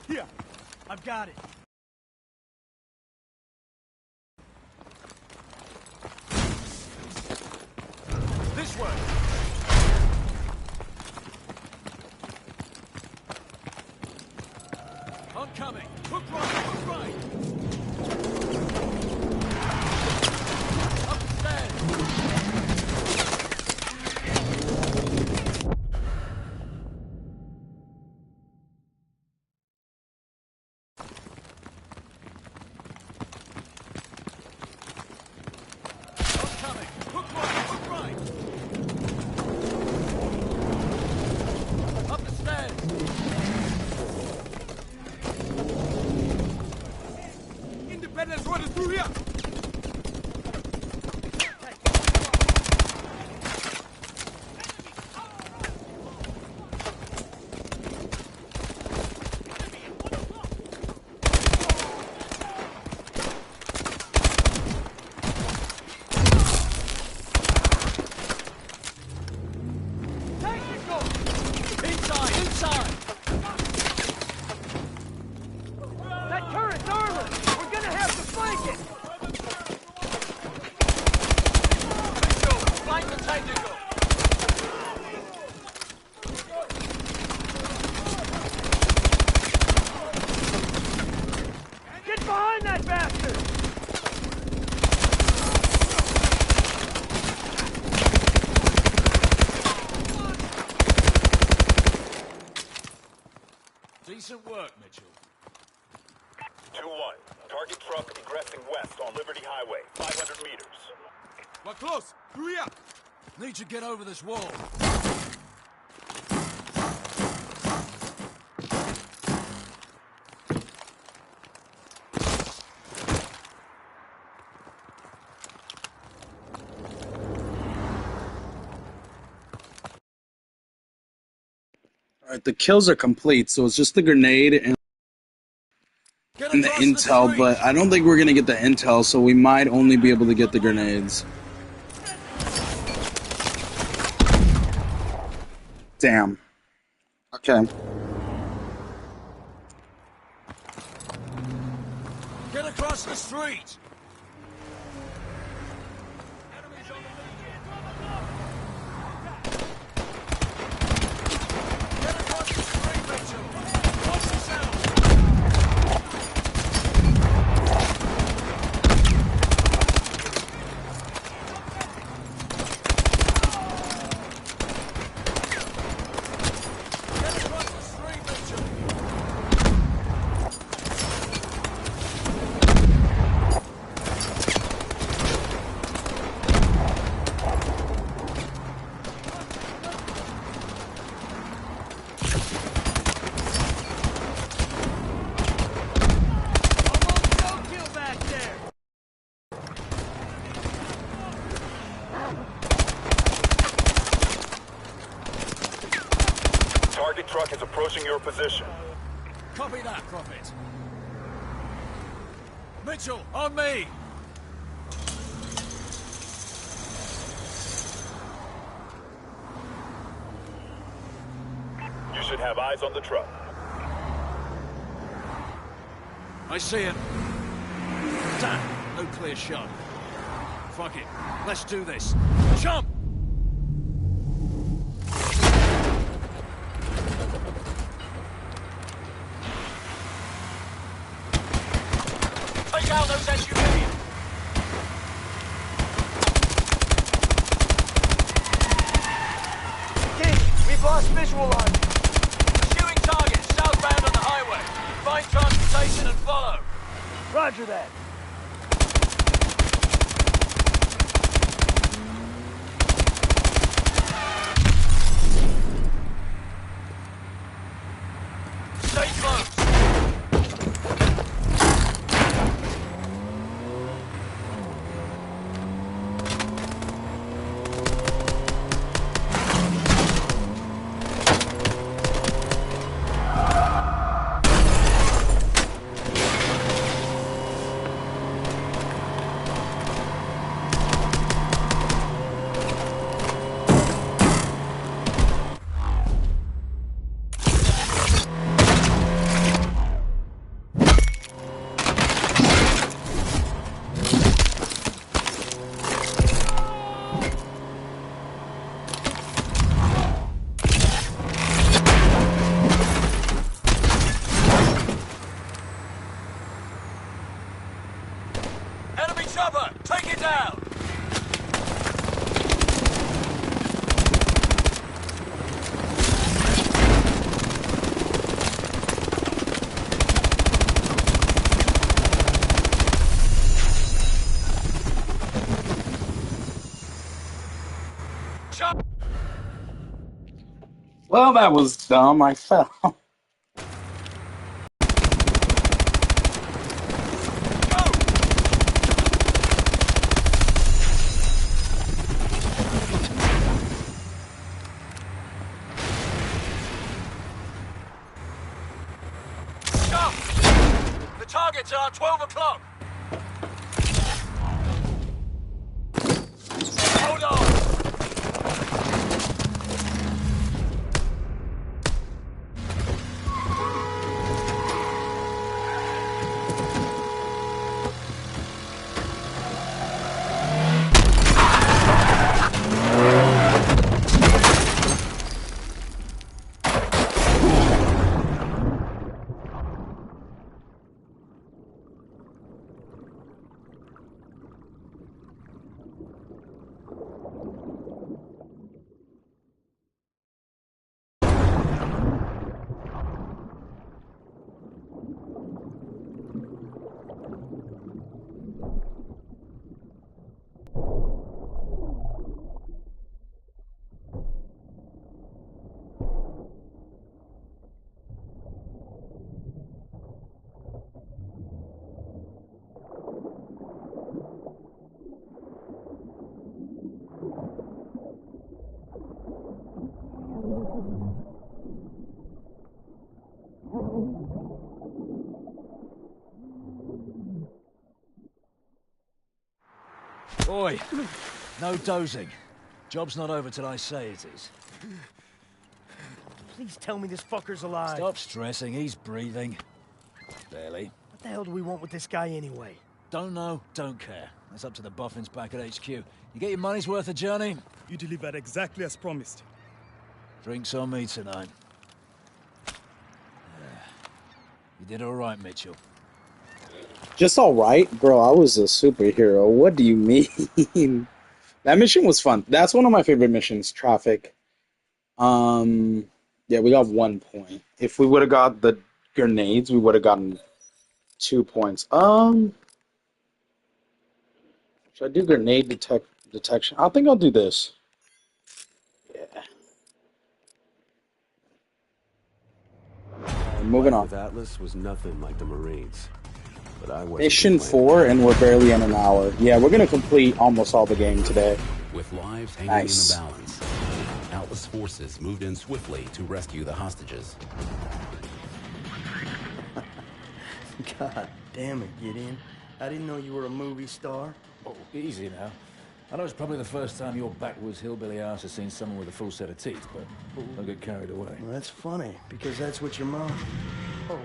Here. I've got it. This way. Oncoming. Hook right, hook right. Up the stairs. Independence Road is through here. Decent work, Mitchell. 2-1. Target truck egressing west on Liberty Highway, 500 meters. We're close. Through here. Need to get over this wall. Alright, the kills are complete, so it's just the grenade and the intel, but I don't think we're gonna get the intel, so we might only be able to get the grenades. Damn. Okay. Get across the street! Target truck is approaching your position. Copy that, Prophet. Mitchell, on me! You should have eyes on the truck. I see it. Damn, no clear shot. Fuck it, let's do this. Jump! visual line. Pursuing target southbound on the highway. Find transportation and follow. Roger that. Stay close. Enemy chopper, take it down. Well, that was dumb. I fell. Stop! The targets are 12 o'clock. Hold on. Boy, no dozing. Job's not over till I say it is. Please tell me this fucker's alive. Stop stressing, he's breathing. Barely. What the hell do we want with this guy anyway? Don't know, don't care. That's up to the Boffins back at HQ. You get your money's worth of journey? You delivered exactly as promised. Drinks on me tonight. You did all right, Mitchell. Just all right, bro. I was a superhero. What do you mean? That mission was fun. That's one of my favorite missions. Traffic. Yeah, we got 1 point. If we would have got the grenades, we would have gotten 2 points. Should I do grenade detection? I think I'll do this. Yeah. Moving on. With Atlas was nothing like the Marines. But I wasn't Mission 4, and we're barely in an hour. Yeah, we're gonna complete almost all the game today. With lives hanging in the balance, Atlas forces moved in swiftly to rescue the hostages. God damn it, Gideon. I didn't know you were a movie star. Oh, easy now. I know it's probably the first time your backwoods hillbilly ass has seen someone with a full set of teeth, but don't get carried away. Well, that's funny, because that's what your mom... Oh.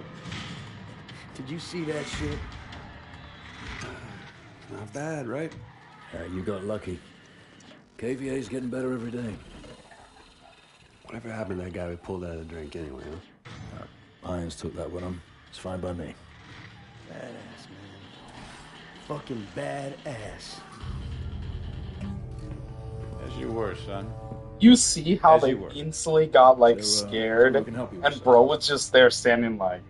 Did you see that shit? Not bad, right? You got lucky. KVA's getting better every day. Whatever happened to that guy we pulled out of the drink anyway, huh? Irons took that with him. It's fine by me. Badass, man. Fucking badass. As you were, son. you see how As they you were. instantly got like So, scared, we can help you with and bro was just there standing like,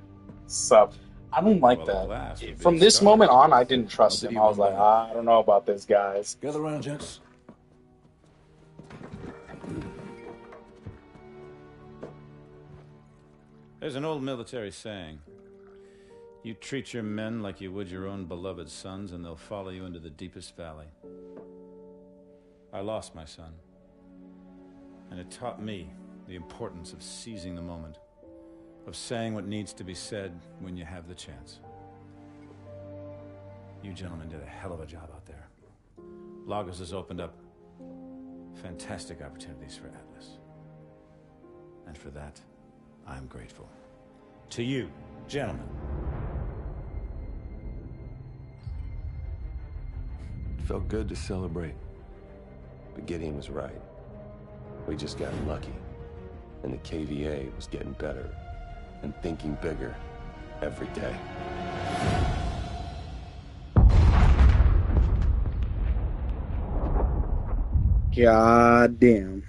sup. I don't like Well, that. at last, we've From been this started. moment on, I didn't trust I'll him. give I you was one like, back. I don't know about this, guys. Gather round, gents. There's an old military saying. You treat your men like you would your own beloved sons, and they'll follow you into the deepest valley. I lost my son. And it taught me the importance of seizing the moment, of saying what needs to be said when you have the chance. You gentlemen did a hell of a job out there. Lagos has opened up fantastic opportunities for Atlas. And for that, I'm grateful. To you, gentlemen. It felt good to celebrate. But Gideon was right. We just got lucky. And the KVA was getting better and thinking bigger every day. God damn.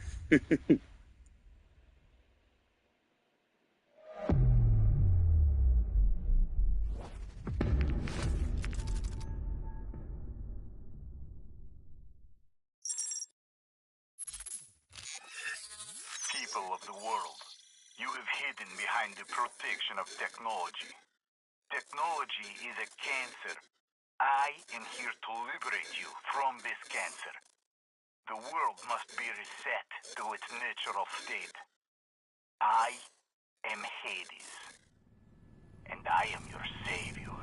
People of the world, you have hidden behind the protection of technology. Technology is a cancer. I am here to liberate you from this cancer. The world must be reset to its natural state. I am Hades, and I am your savior.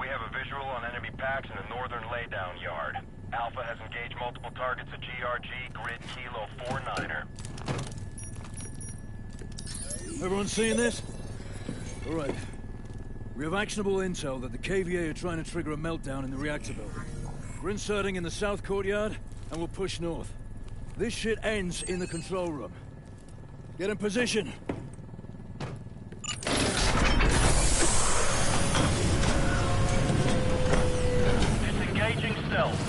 We have a visual on enemy packs in the northern laydown yard. Alpha has engaged multiple targets at GRG Grid Kilo 49er. Everyone seeing this? All right. We have actionable intel that the KVA are trying to trigger a meltdown in the reactor building. We're inserting in the south courtyard, and we'll push north. This shit ends in the control room. Get in position. Disengaging stealth.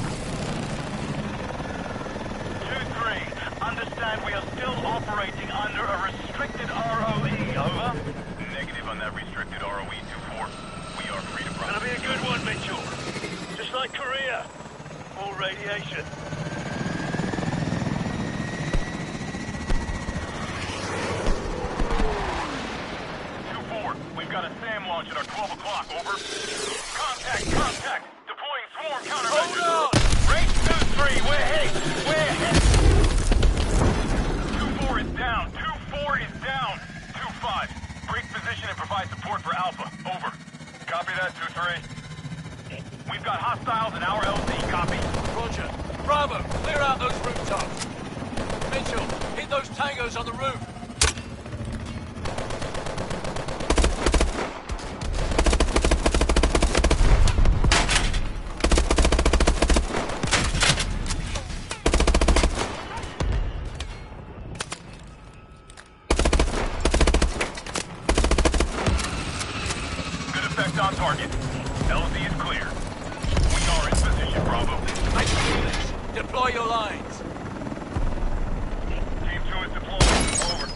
2-3, understand we are still operating under a restricted ROE, over? Negative on that restricted ROE 2-4. We are free to proceed. Gonna be a good one, Mitchell. Just like Korea. Full radiation. We've got a SAM launch at our 12 o'clock, over. Contact! Deploying swarm countermeasures. Hold on! Range 2-3, we're hit! 2-4 is down, 2-4 is down. 2-5, break position and provide support for Alpha, over. Copy that, 2-3. We've got hostiles in our LZ, copy. Roger. Bravo, clear out those rooftops. Mitchell, hit those tangos on the roof. On target. LZ is clear. We are in position, Bravo. I see this. Deploy your lines. Team 2 is deployed. Over.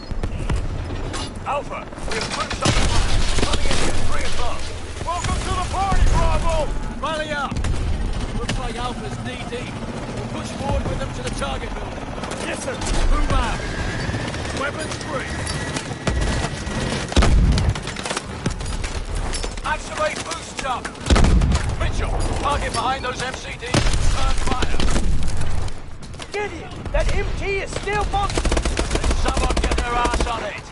Alpha, we have troops on the line. Coming in at 3 o'clock. Welcome to the party, Bravo! Rally up. Looks like Alpha's knee-deep. We'll push forward with them to the target building. Yes, sir. Move out. Weapons free. Activate boost jump! Mitchell, target behind those MCDs. Turn fire. Gideon, that MT is still monster. Someone get their ass on it.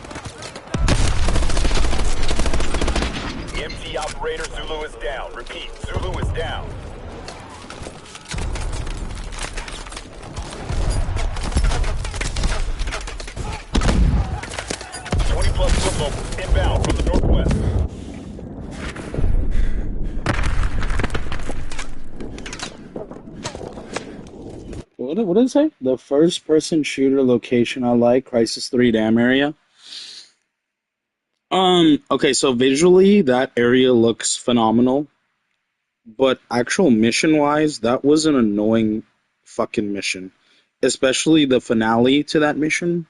MT operator Zulu is down. Repeat, Zulu is down. +20 foot mobiles inbound from the northwest. What did it say? The first-person shooter location I like, Crysis 3 Dam area. Okay, so visually, that area looks phenomenal. But actual mission-wise, that was an annoying fucking mission. Especially the finale to that mission.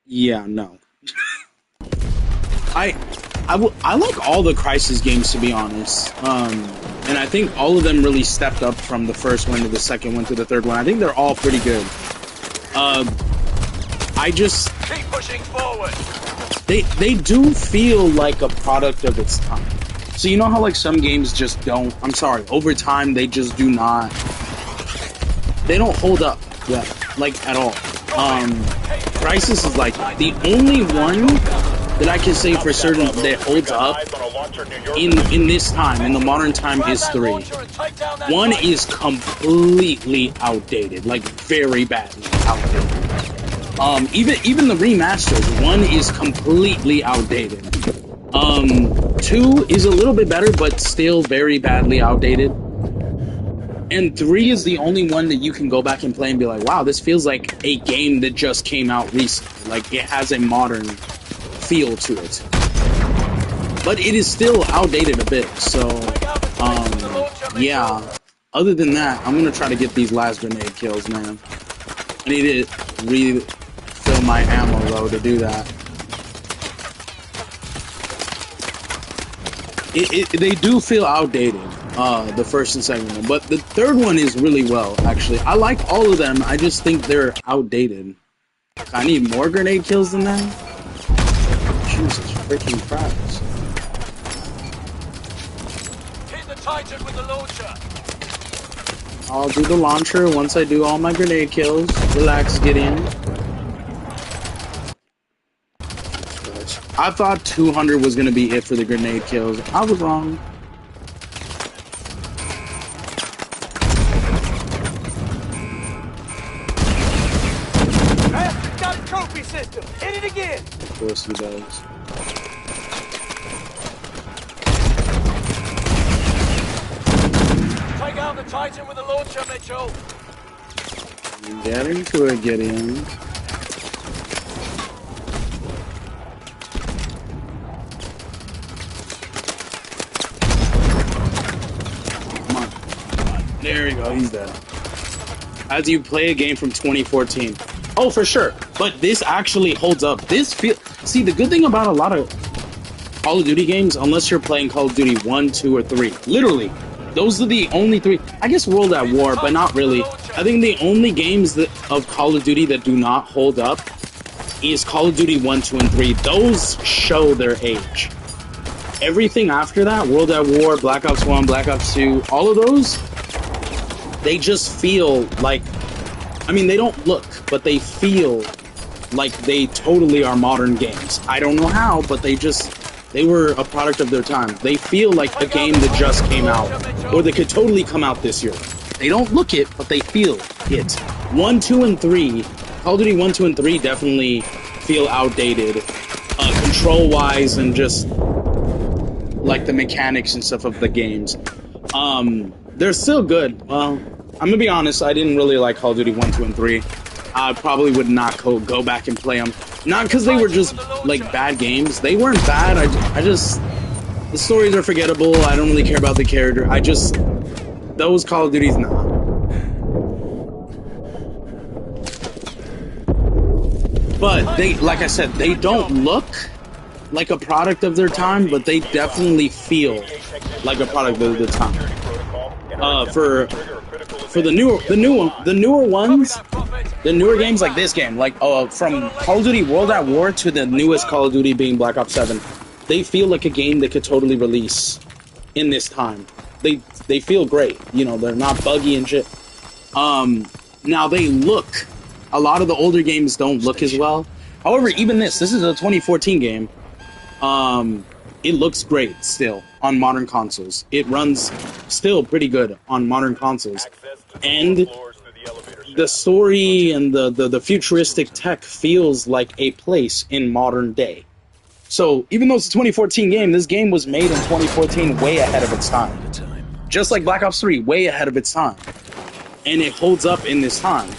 Yeah, no. I like all the Crysis games, to be honest. And I think all of them really stepped up from the first one to the second one to the third one. I think they're all pretty good. I just... Keep pushing forward! They do feel like a product of its time. So you know how like some games just don't... I'm sorry, over time they just do not... They don't hold up, yeah, like at all. Crysis is like the only one that I can say for certain that holds up in this time, in the modern time, is 3. 1 is completely outdated, like very badly outdated. Even the remasters, 1 is completely outdated. 2 is a little bit better, but still very badly outdated. And 3 is the only one that you can go back and play and be like, wow, this feels like a game that just came out recently. Like, it has a modern feel to it. But it is still outdated a bit, so, yeah. Other than that, I'm gonna try to get these last grenade kills, man. I need to refill my ammo, though, to do that. They do feel outdated, the first and second one, but the third one is really well, actually. I like all of them, I just think they're outdated. I need more grenade kills than that? Jesus freaking Christ. Hit the Titan with the launcher! I'll do the launcher once I do all my grenade kills. Relax, Gideon. I thought 200 was going to be it for the grenade kills. I was wrong. Got a trophy system. Hit it again. Of course he does. Take out the Titan with the launcher, Mitchell. Get into it, Gideon. There we go, he's dead. As you play a game from 2014. Oh, for sure. But this actually holds up. See, the good thing about a lot of Call of Duty games, unless you're playing Call of Duty 1, 2, or 3, literally, those are the only 3. I guess World at War, but not really. I think the only games of Call of Duty that do not hold up is Call of Duty 1, 2, and 3. Those show their age. Everything after that, World at War, Black Ops 1, Black Ops 2, all of those, they just feel like, I mean, they don't look, but they feel like they totally are modern games. I don't know how, but they were a product of their time. They feel like a game that just came out, or that could totally come out this year. They don't look it, but they feel it. 1, 2, and 3, Call of Duty 1, 2, and 3 definitely feel outdated, control-wise, and just, like, the mechanics and stuff of the games. They're still good. Well, I'm gonna be honest, I didn't really like Call of Duty 1, 2, and 3. I probably would not go back and play them. Not because they were just, like, bad games. They weren't bad, I just... The stories are forgettable, I don't really care about the character. Those Call of Duties, nah. But, like I said, they don't look like a product of their time, but they definitely feel like a product of their time. For the newer ones, the newer games like this game, like from Call of Duty World at War to the newest Call of Duty being Black Ops 7, they feel like a game that could totally release in this time. They feel great, you know, they're not buggy and shit. Now they look, a lot of the older games don't look as well. However, even this is a 2014 game. It looks great still on modern consoles. It runs still pretty good on modern consoles. And the story and the futuristic tech feels like a place in modern day. So even though it's a 2014 game, this game was made in 2014 way ahead of its time. Just like Black Ops 3, way ahead of its time. And it holds up in this time.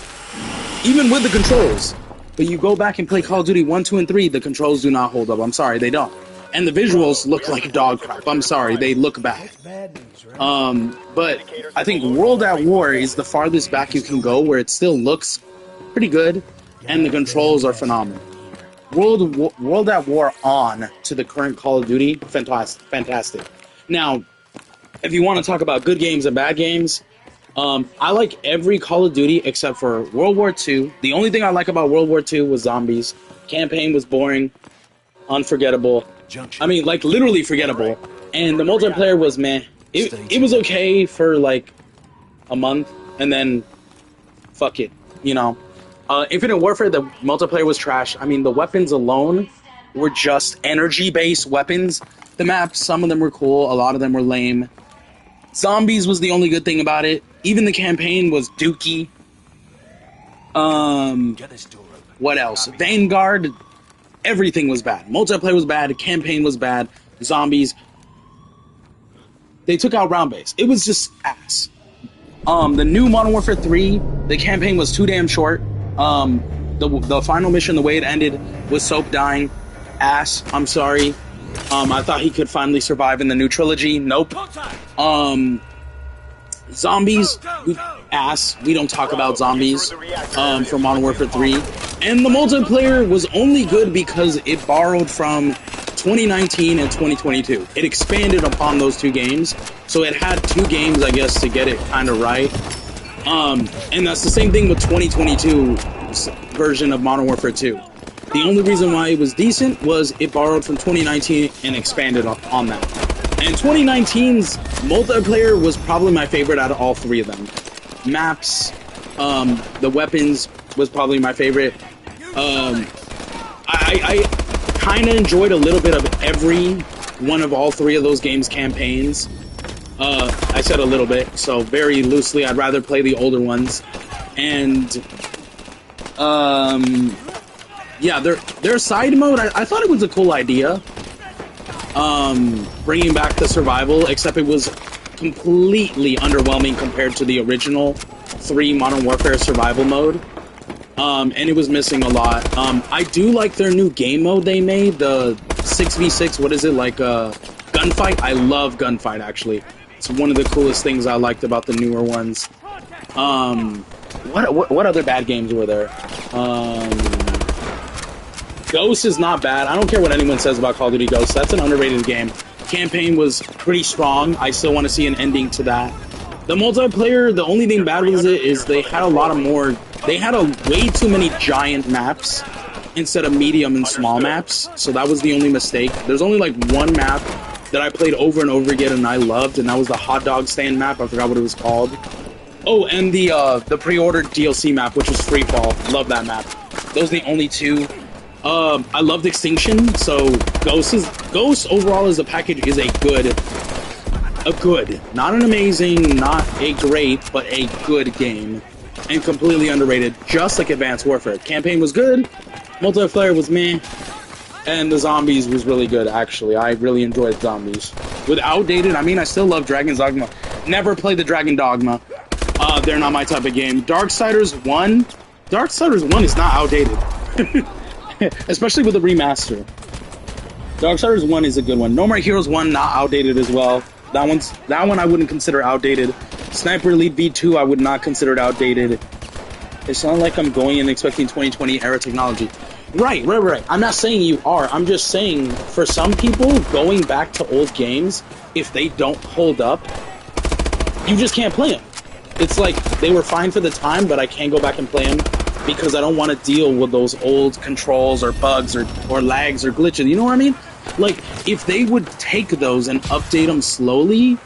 Even with the controls. But you go back and play Call of Duty 1, 2, and 3, the controls do not hold up. I'm sorry, they don't. and the visuals look like dog crap. I'm sorry, they look bad. But I think World at War is the farthest back you can go where it still looks pretty good, and the controls are phenomenal. World at War on to the current Call of Duty, fantastic. Now, if you want to talk about good games and bad games, I like every Call of Duty except for World War II. The only thing I like about World War II was zombies. Campaign was boring, unforgettable. I mean, like, literally forgettable. And the multiplayer was meh. It was okay for, like, a month, and then, fuck it, you know. Infinite Warfare, the multiplayer was trash. I mean, the weapons alone were just energy-based weapons. The maps, some of them were cool, a lot of them were lame. Zombies was the only good thing about it. Even the campaign was dookie. What else? Vanguard, everything was bad. Multiplayer was bad, campaign was bad, zombies. They took out round base. It was just ass. The new Modern Warfare 3, the campaign was too damn short. The final mission, the way it ended, was Soap dying. Ass. I'm sorry. I thought he could finally survive in the new trilogy. Nope. Zombies, ass. We don't talk about zombies from Modern Warfare 3. And the multiplayer was only good because it borrowed from 2019 and 2022. It expanded upon those two games, so it had two games, I guess, to get it kind of right. And that's the same thing with 2022's version of Modern Warfare 2. The only reason why it was decent was it borrowed from 2019 and expanded on that. And 2019's multiplayer was probably my favorite out of all three of them. Maps, the weapons was probably my favorite. I kind of enjoyed a little bit of every one of all three of those games' campaigns. I said a little bit, so very loosely, I'd rather play the older ones. And, yeah, their side mode, I thought it was a cool idea. Bringing back the survival, except it was completely underwhelming compared to the original 3 Modern Warfare survival mode. And it was missing a lot. I do like their new game mode they made, the 6v6, what is it, like, Gunfight? I love Gunfight, actually. It's one of the coolest things I liked about the newer ones. What other bad games were there? Ghost is not bad. I don't care what anyone says about Call of Duty Ghost. That's an underrated game. Campaign was pretty strong. I still want to see an ending to that. The multiplayer, the only thing bad with it is they had a lot of more... They had way too many giant maps instead of medium and small maps. So that was the only mistake. There's only like one map that I played over and over again and I loved, and that was the hot dog stand map. I forgot what it was called. Oh, and the pre-ordered DLC map, which was Free Fall. Love that map. Those are the only two. I loved Extinction, so Ghost overall as a package is a good, not an amazing, not a great, but a good game. And completely underrated, just like Advanced Warfare. Campaign was good, multiplayer was meh, and the zombies was really good, actually. I really enjoyed zombies. With outdated, I mean, I still love Dragon's Dogma. Never played the Dragon Dogma. They're not my type of game. Darksiders 1? Darksiders 1 is not outdated. Especially with the remaster. Darksiders 1 is a good one. No More Heroes 1, not outdated as well. That one I wouldn't consider outdated. Sniper Elite V2, I would not consider it outdated. It's not like I'm going and expecting 2020 era technology. Right. I'm not saying you are. I'm just saying, for some people, going back to old games, if they don't hold up, you just can't play them. It's like, they were fine for the time, but I can't go back and play them because I don't want to deal with those old controls or bugs or lags or glitches. You know what I mean? Like, if they would take those and update them slowly,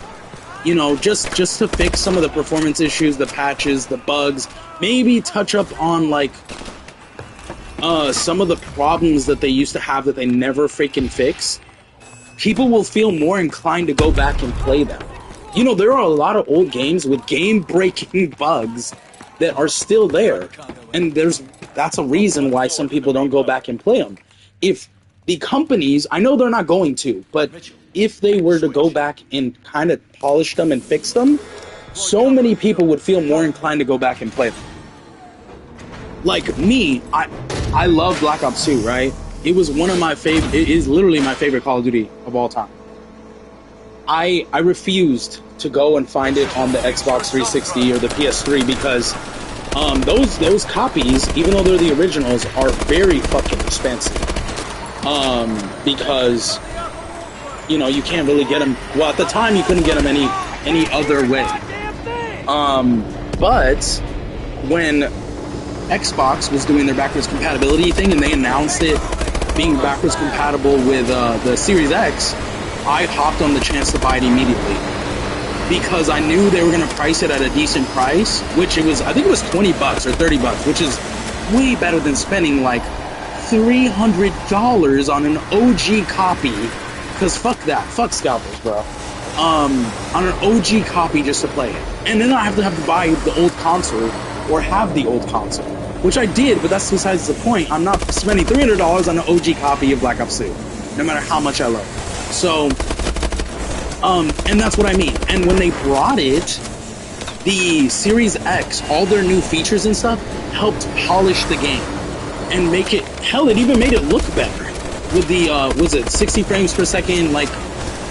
you know, just to fix some of the performance issues, the patches, the bugs, maybe touch up on, like, some of the problems that they used to have that they never freaking fix, people will feel more inclined to go back and play them. You know, there are a lot of old games with game-breaking bugs that are still there, and that's a reason why some people don't go back and play them. If the companies, I know they're not going to, but if they were to go back and kind of polish them and fix them, so many people would feel more inclined to go back and play them. Like me, I love Black Ops 2, right? It was one of my favorite. It is literally my favorite Call of Duty of all time. I refused to go and find it on the Xbox 360 or the PS3 because those copies, even though they're the originals, are very fucking expensive. Because you know you can't really get them. Well, at the time you couldn't get them any other way. But when Xbox was doing their backwards compatibility thing and they announced it being backwards compatible with the Series X, I hopped on the chance to buy it immediately because I knew they were going to price it at a decent price, which it was, I think it was $20 or $30, which is way better than spending like $300 on an OG copy. Because fuck that, fuck scalpers, bro. On an OG copy just to play it, and then I have to buy the old console or have the old console, which I did, but that's besides the point. I'm not spending $300 on an OG copy of Black Ops 2, no matter how much I love it. So, and that's what I mean. And when they brought it, the Series X, all their new features and stuff, helped polish the game and make it, hell, it even made it look better with the, was it 60 frames per second, like,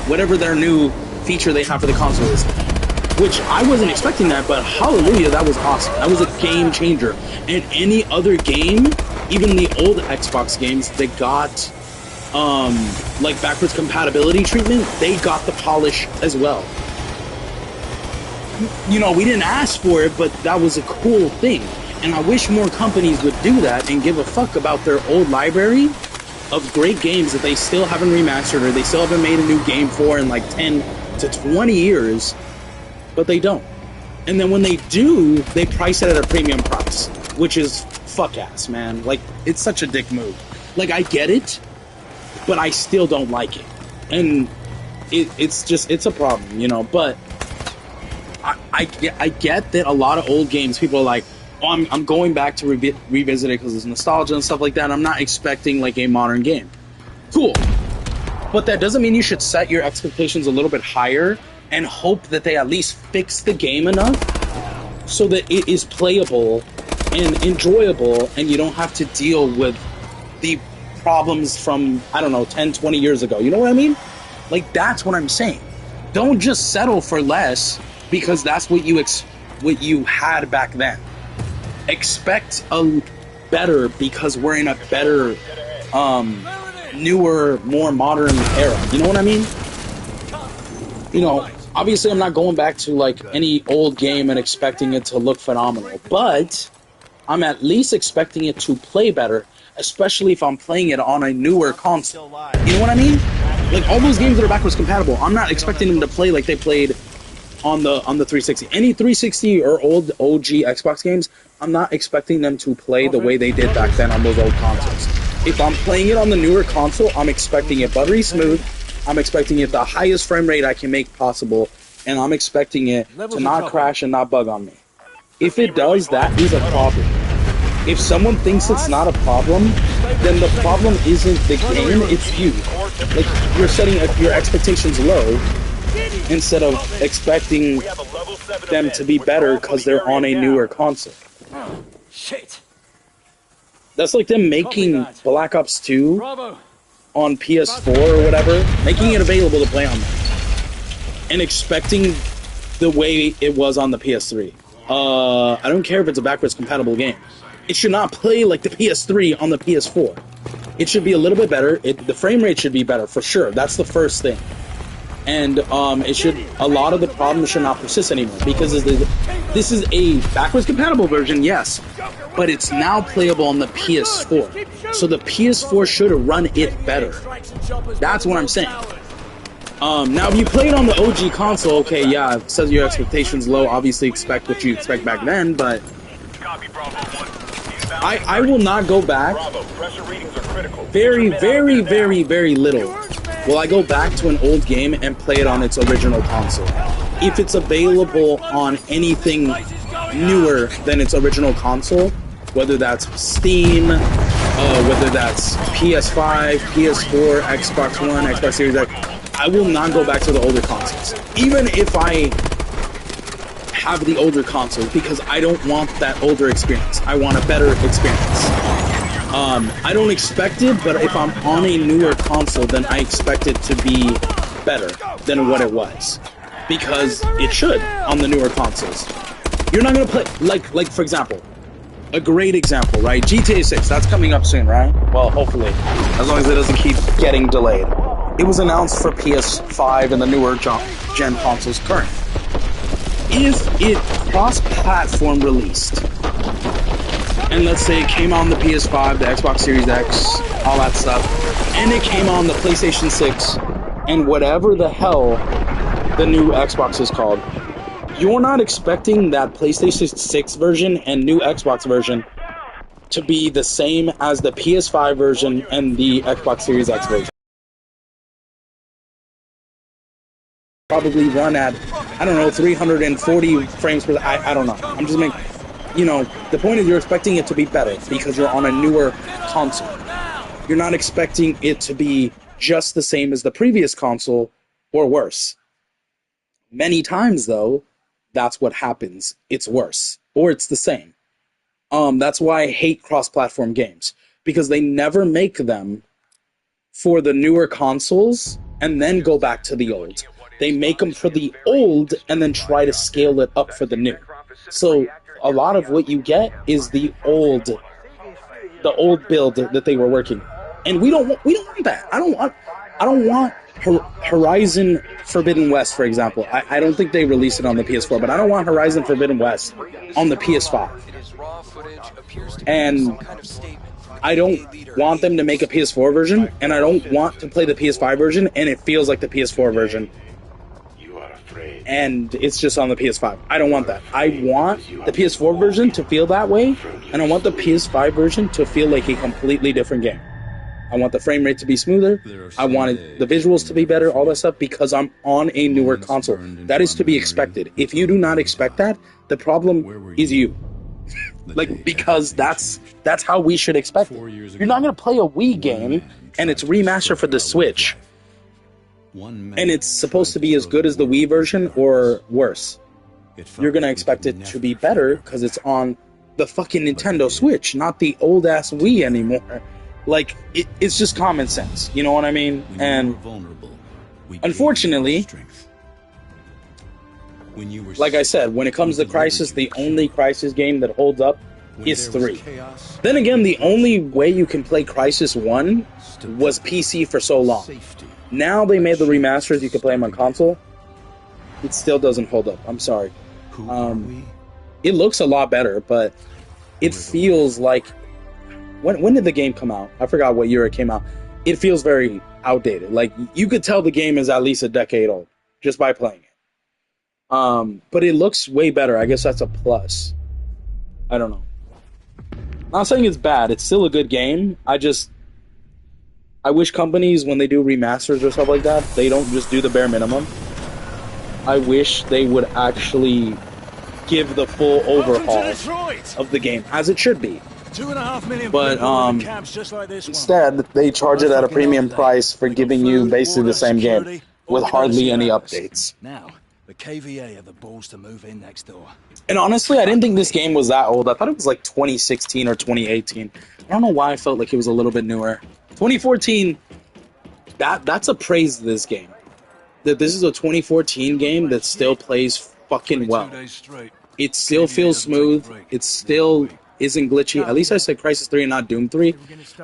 whatever their new feature they have for the console is. Which I wasn't expecting that, but hallelujah, that was awesome. That was a game changer. And any other game, even the old Xbox games, they got like backwards compatibility treatment, they got the polish as well. You know, we didn't ask for it, but that was a cool thing. And I wish more companies would do that and give a fuck about their old library of great games that they still haven't remastered or they still haven't made a new game for in like 10 to 20 years, but they don't. And then when they do, they price it at a premium price, which is fuck ass, man. Like, it's such a dick move. Like, I get it, but I still don't like it. And it's a problem, you know, but I get that a lot of old games, people are like, oh, I'm going back to revisit it because it's nostalgia and stuff like that. I'm not expecting like a modern game. Cool. But that doesn't mean you should set your expectations a little bit higher and hope that they at least fix the game enough so that it is playable and enjoyable and you don't have to deal with the problems from, I don't know, 10, 20 years ago. You know what I mean? Like, that's what I'm saying. Don't just settle for less because that's what you had back then. Expect a better because we're in a better, newer, more modern era. You know what I mean? You know, obviously I'm not going back to like any old game and expecting it to look phenomenal, but I'm at least expecting it to play better, especially if I'm playing it on a newer console. You know what I mean? Like all those games that are backwards compatible, I'm not expecting them to play like they played on the 360. Any 360 or old OG Xbox games, I'm not expecting them to play the way they did back then on those old consoles. If I'm playing it on the newer console, I'm expecting it buttery smooth. I'm expecting it the highest frame rate I can make possible, and I'm expecting it to not crash and not bug on me. If it does, that is a problem. If someone thinks it's not a problem, then the problem isn't the game, it's you. Like, you're setting your expectations low instead of expecting them to be better because they're on a newer console. Shit. That's like them making Black Ops 2 on PS4 or whatever, making it available to play on that, and expecting the way it was on the PS3. I don't care if it's a backwards compatible game. It should not play like the PS3 on the PS4. It should be a little bit better. The frame rate should be better for sure. That's the first thing. And it should, a lot of the problems should not persist anymore because this is a backwards compatible version, yes, but it's now playable on the PS4. So the PS4 should run it better. That's what I'm saying. Now, if you play it on the OG console, okay, yeah, it says your expectations low. Obviously, expect what you expect back then, but I will not go back. Very, very, very, very little will I go back to an old game and play it on its original console. If it's available on anything newer than its original console, whether that's Steam, whether that's PS5, PS4, Xbox One, Xbox Series X, I will not go back to the older consoles. Even if I have the older consoles, because I don't want that older experience. I want a better experience. I don't expect it, but if I'm on a newer console, then I expect it to be better than what it was. Because it should on the newer consoles. You're not gonna play, like for example, a great example, right? GTA 6, that's coming up soon, right? Well, hopefully, as long as it doesn't keep getting delayed. It was announced for PS5 and the newer gen consoles current. If it cross-platform released, and let's say it came on the PS5, the Xbox Series X, all that stuff, and it came on the PlayStation 6, and whatever the hell the new Xbox is called, you're not expecting that PlayStation 6 version and new Xbox version to be the same as the PS5 version and the Xbox Series X version. Probably run at, I don't know, 340 frames per, I don't know. I'm just making, you know, the point is you're expecting it to be better because you're on a newer console. You're not expecting it to be just the same as the previous console or worse. Many times, though, that's what happens. It's worse. Or it's the same. That's why I hate cross-platform games. Because they never make them for the newer consoles and then go back to the old. They make them for the old and then try to scale it up for the new. So a lot of what you get is the old build that they were working. And we don't want that. I don't want Horizon Forbidden West, for example. I don't think they released it on the PS4, but I don't want Horizon Forbidden West on the PS5. And I don't want them to make a PS4 version, and I don't want to play the PS5 version, and it feels like the PS4 version. And it's just on the PS5. I don't want that. I want the PS4 version to feel that way, and I want the PS5 version to feel like a completely different game. I want the frame rate to be smoother. I wanted the visuals to be better, all that stuff, because I'm on a newer console. That is to be expected. If you do not expect that, the problem is you. Like, because that's how we should expect it. You're not going to play a Wii game, and it's remastered for the Switch, and it's supposed to be as good as the Wii version or worse. You're going to expect it to be better because it's on the fucking Nintendo Switch, not the old-ass Wii anymore. Like, it's just common sense, you know what I mean? And unfortunately, like I said, when it comes to Crysis, the only Crysis game that holds up is 3. Then again, the only way you can play Crysis 1 was PC for so long. Now they made the remasters, you can play them on console. It still doesn't hold up, I'm sorry. It looks a lot better, but it feels like... When did the game come out? I forgot what year it came out. It feels very outdated. Like, you could tell the game is at least a decade old just by playing it. But it looks way better. I guess that's a plus. I don't know. Not saying it's bad. It's still a good game. I wish companies, when they do remasters or stuff like that, they don't just do the bare minimum. I wish they would actually give the full overhaul of the game, as it should be. 2.5 million but cabs just like this one. Instead, they charge it at a premium price for giving you basically the same game with hardly any updates. Now, the KVA have the balls to move in next door. And honestly, I didn't think this game was that old. I thought it was like 2016 or 2018. I don't know why I felt like it was a little bit newer. 2014, that's a praise to this game. That this is a 2014 game that still plays fucking well. It still feels smooth. It still isn't glitchy. At least I said Crysis 3 and not Doom 3.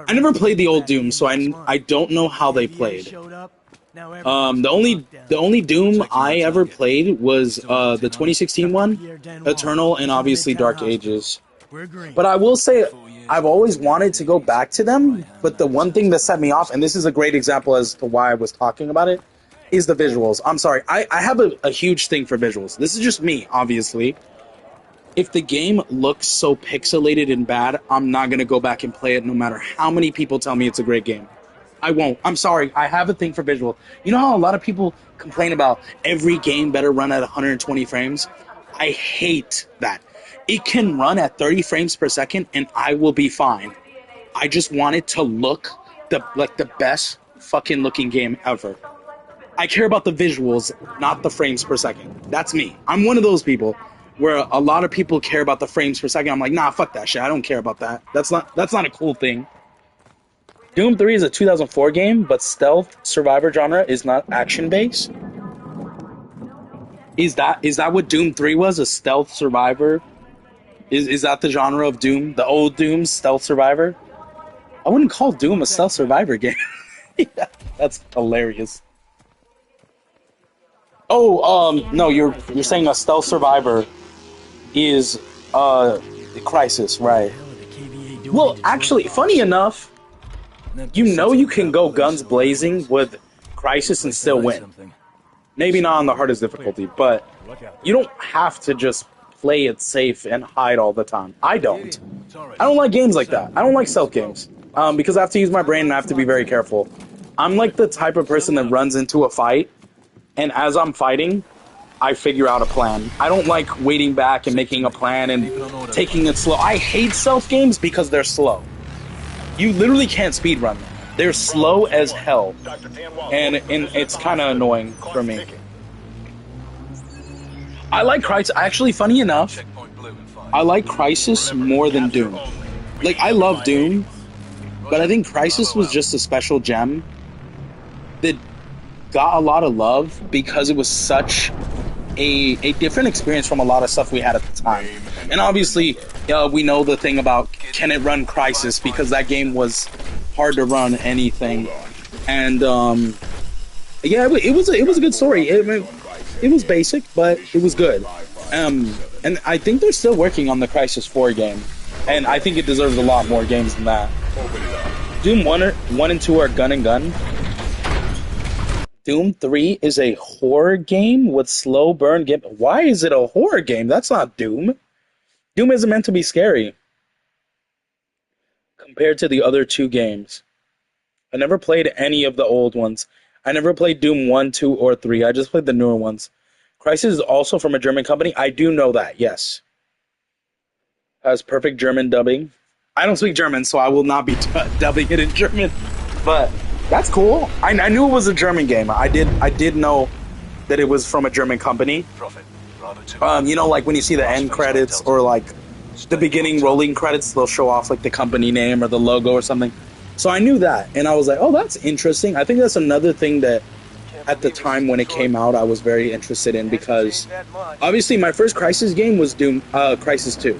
I never played the old Doom, so I don't know how they played. The only Doom I ever played was the 2016 one, Eternal, and obviously Dark Ages. But I will say, I've always wanted to go back to them, but the one thing that set me off, and this is a great example as to why I was talking about it, is the visuals. I'm sorry, I have a huge thing for visuals. This is just me, obviously. If the game looks so pixelated and bad, I'm not going to go back and play it no matter how many people tell me it's a great game. I won't. I'm sorry. I have a thing for visual. You know how a lot of people complain about every game better run at 120 frames? I hate that. It can run at 30 frames per second and I will be fine. I just want it to look like the best fucking looking game ever. I care about the visuals, not the frames per second. That's me. I'm one of those people where a lot of people care about the frames per second. I'm like, nah, fuck that shit. I don't care about that. That's not a cool thing. Doom 3 is a 2004 game, but stealth survivor genre is not action-based. Is that what Doom 3 was? A stealth survivor? Is that the genre of Doom? The old Doom stealth survivor? I wouldn't call Doom a stealth survivor game. Yeah, that's hilarious. Oh, no, you're saying a stealth survivor is Crysis, right? Well, actually, funny enough, you can go guns blazing with Crysis and still win. Maybe not on the hardest difficulty, but you don't have to just play it safe and hide all the time. I don't like games like that. I don't like stealth games because I have to use my brain and I have to be very careful. I'm like the type of person that runs into a fight, and as I'm fighting, I figure out a plan. I don't like waiting back and making a plan and taking it slow. I hate stealth games because they're slow. You literally can't speedrun them. They're slow as hell, and it's kind of annoying for me. I like Crysis. Actually, funny enough, I like Crysis more than Doom. Like, I love Doom, but I think Crysis was just a special gem that got a lot of love because it was such a different experience from a lot of stuff we had at the time. And obviously, we know the thing about can it run Crysis, because that game was hard to run anything. And yeah, it was a good story. It was basic, but it was good. And I think they're still working on the Crysis 4 game, and I think it deserves a lot more games than that. Doom 1 and 2 are gun and gun. Doom 3 is a horror game with slow burn game. Why is it a horror game? That's not Doom. Doom isn't meant to be scary compared to the other two games. I never played any of the old ones. I never played Doom 1, 2, or 3. I just played the newer ones. Crysis is also from a German company. I do know that, yes. Has perfect German dubbing. I don't speak German, so I will not be dubbing it in German. But that's cool. I knew it was a German game. I did know that it was from a German company. You know, like when you see the end credits or like the beginning rolling credits, they'll show off like the company name or the logo or something. So I knew that, and I was like, oh, that's interesting. I think that's another thing that at the time when it came out, I was very interested in, because obviously my first Crysis game was Doom, Crysis 2.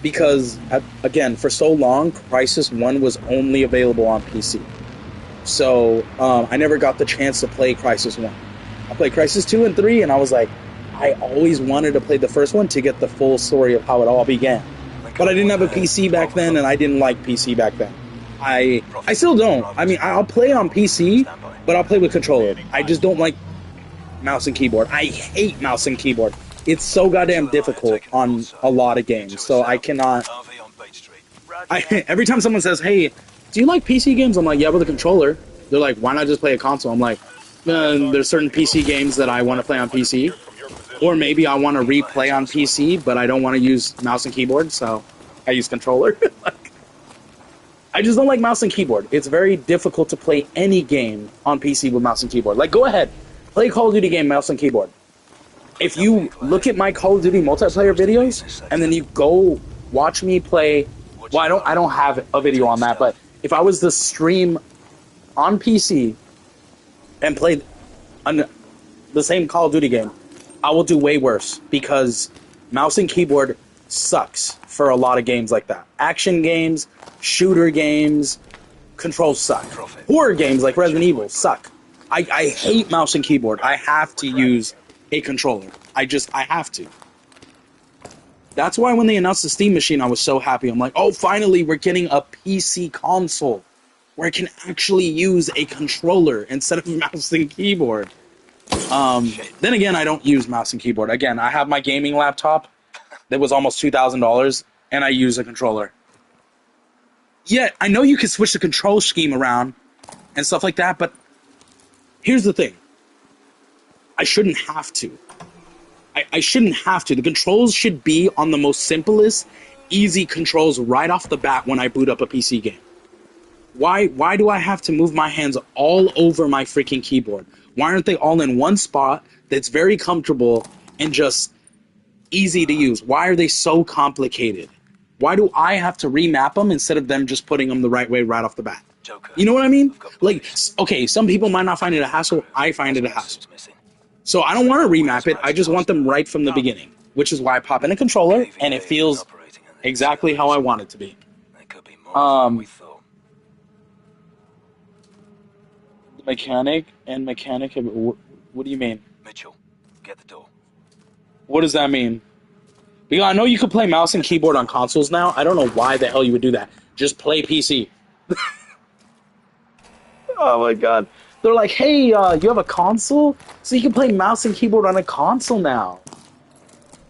Because, again, for so long, Crysis 1 was only available on PC. So I never got the chance to play Crysis 1. I played Crysis 2 and 3, and I was like, I always wanted to play the first one to get the full story of how it all began. But I didn't have a PC back then, and I didn't like PC back then. I still don't. I mean, I'll play on PC, but I'll play with controller. I just don't like mouse and keyboard. I hate mouse and keyboard. It's so goddamn difficult on a lot of games, so I cannot... every time someone says, hey, do you like PC games? I'm like, yeah, with a controller. They're like, why not just play a console? I'm like, there's certain PC games that I want to play on PC, or maybe I want to replay on PC, but I don't want to use mouse and keyboard, so I use controller. I just don't like mouse and keyboard. It's very difficult to play any game on PC with mouse and keyboard. Like, go ahead, play a Call of Duty game, mouse and keyboard. If you look at my Call of Duty multiplayer videos, and then you go watch me play... Well, I don't have a video on that, but if I was to stream on PC and play the same Call of Duty game, I will do way worse, because mouse and keyboard sucks for a lot of games like that. Action games, shooter games, controls suck. Horror games like Resident Evil suck. I hate mouse and keyboard. I have to use a controller. I have to. That's why when they announced the Steam Machine, I was so happy. I'm like, oh, finally, we're getting a PC console where I can actually use a controller instead of mouse and keyboard. Then again, I don't use mouse and keyboard. Again, I have my gaming laptop that was almost $2,000, and I use a controller. Yeah, I know you can switch the control scheme around and stuff like that, but here's the thing. I shouldn't have to. I shouldn't have to. The controls should be on the most simplest, easy controls right off the bat when I boot up a PC game. Why do I have to move my hands all over my freaking keyboard? Why aren't they all in one spot that's very comfortable and just easy to use? Why are they so complicated? Why do I have to remap them instead of them just putting them the right way right off the bat? You know what I mean? Like, okay, some people might not find it a hassle. I find it a hassle. So I don't want to remap it. I just want them right from the beginning, which is why I pop in a controller, and it feels exactly how I want it to be. Mechanic. What do you mean? Mitchell, get the door. What does that mean? Because I know you can play mouse and keyboard on consoles now. I don't know why the hell you would do that. Just play PC. Oh my god. They're like, hey, you have a console? So you can play mouse and keyboard on a console now.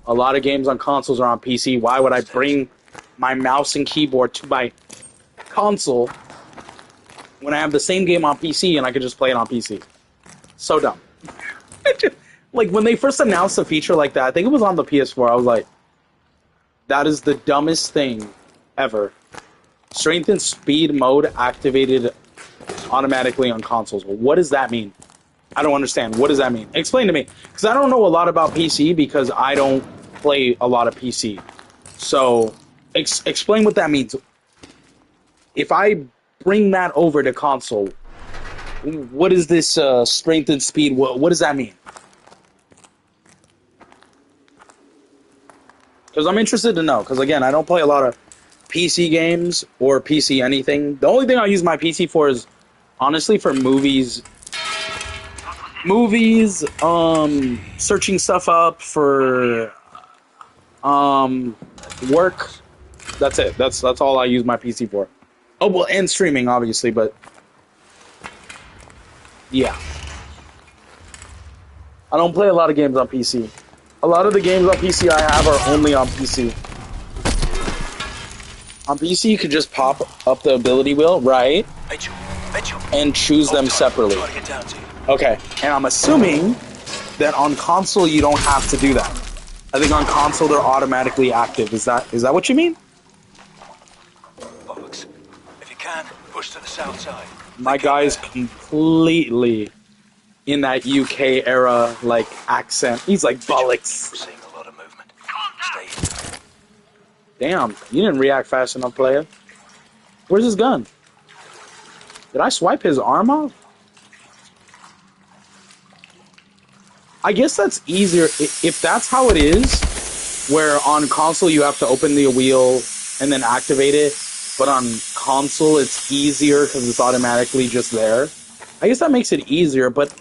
A lot of games on consoles are on PC. Why would I bring my mouse and keyboard to my console when I have the same game on PC and I could just play it on PC? So dumb. Like, when they first announced a feature like that, I think it was on the PS4, I was like, that is the dumbest thing ever. Strength and speed mode activated automatically on consoles. Well, what does that mean? I don't understand. What does that mean? Explain to me. Because I don't know a lot about PC because I don't play a lot of PC. So, explain what that means. If I bring that over to console, what is this strength and speed? What does that mean? Because I'm interested to know. Because, again, I don't play a lot of PC games or PC anything. The only thing I use my PC for is, honestly, for movies. Searching stuff up for work. That's it. That's all I use my PC for. Oh, well, and streaming, obviously, but yeah. I don't play a lot of games on PC. A lot of the games on PC I have are only on PC. On PC, you could just pop up the ability wheel, right? And choose them separately. Okay, and I'm assuming that on console you don't have to do that. I think on console they're automatically active. Is that what you mean? Bollocks. If you can, push to the south side. My guy's completely in that UK era like accent. He's like bollocks. Seeing a lot of movement. Stay in. Damn, you didn't react fast enough, player. Where's his gun? Did I swipe his arm off? I guess that's easier if that's how it is, where on console you have to open the wheel and then activate it, but on console it's easier because it's automatically just there. I guess that makes it easier, but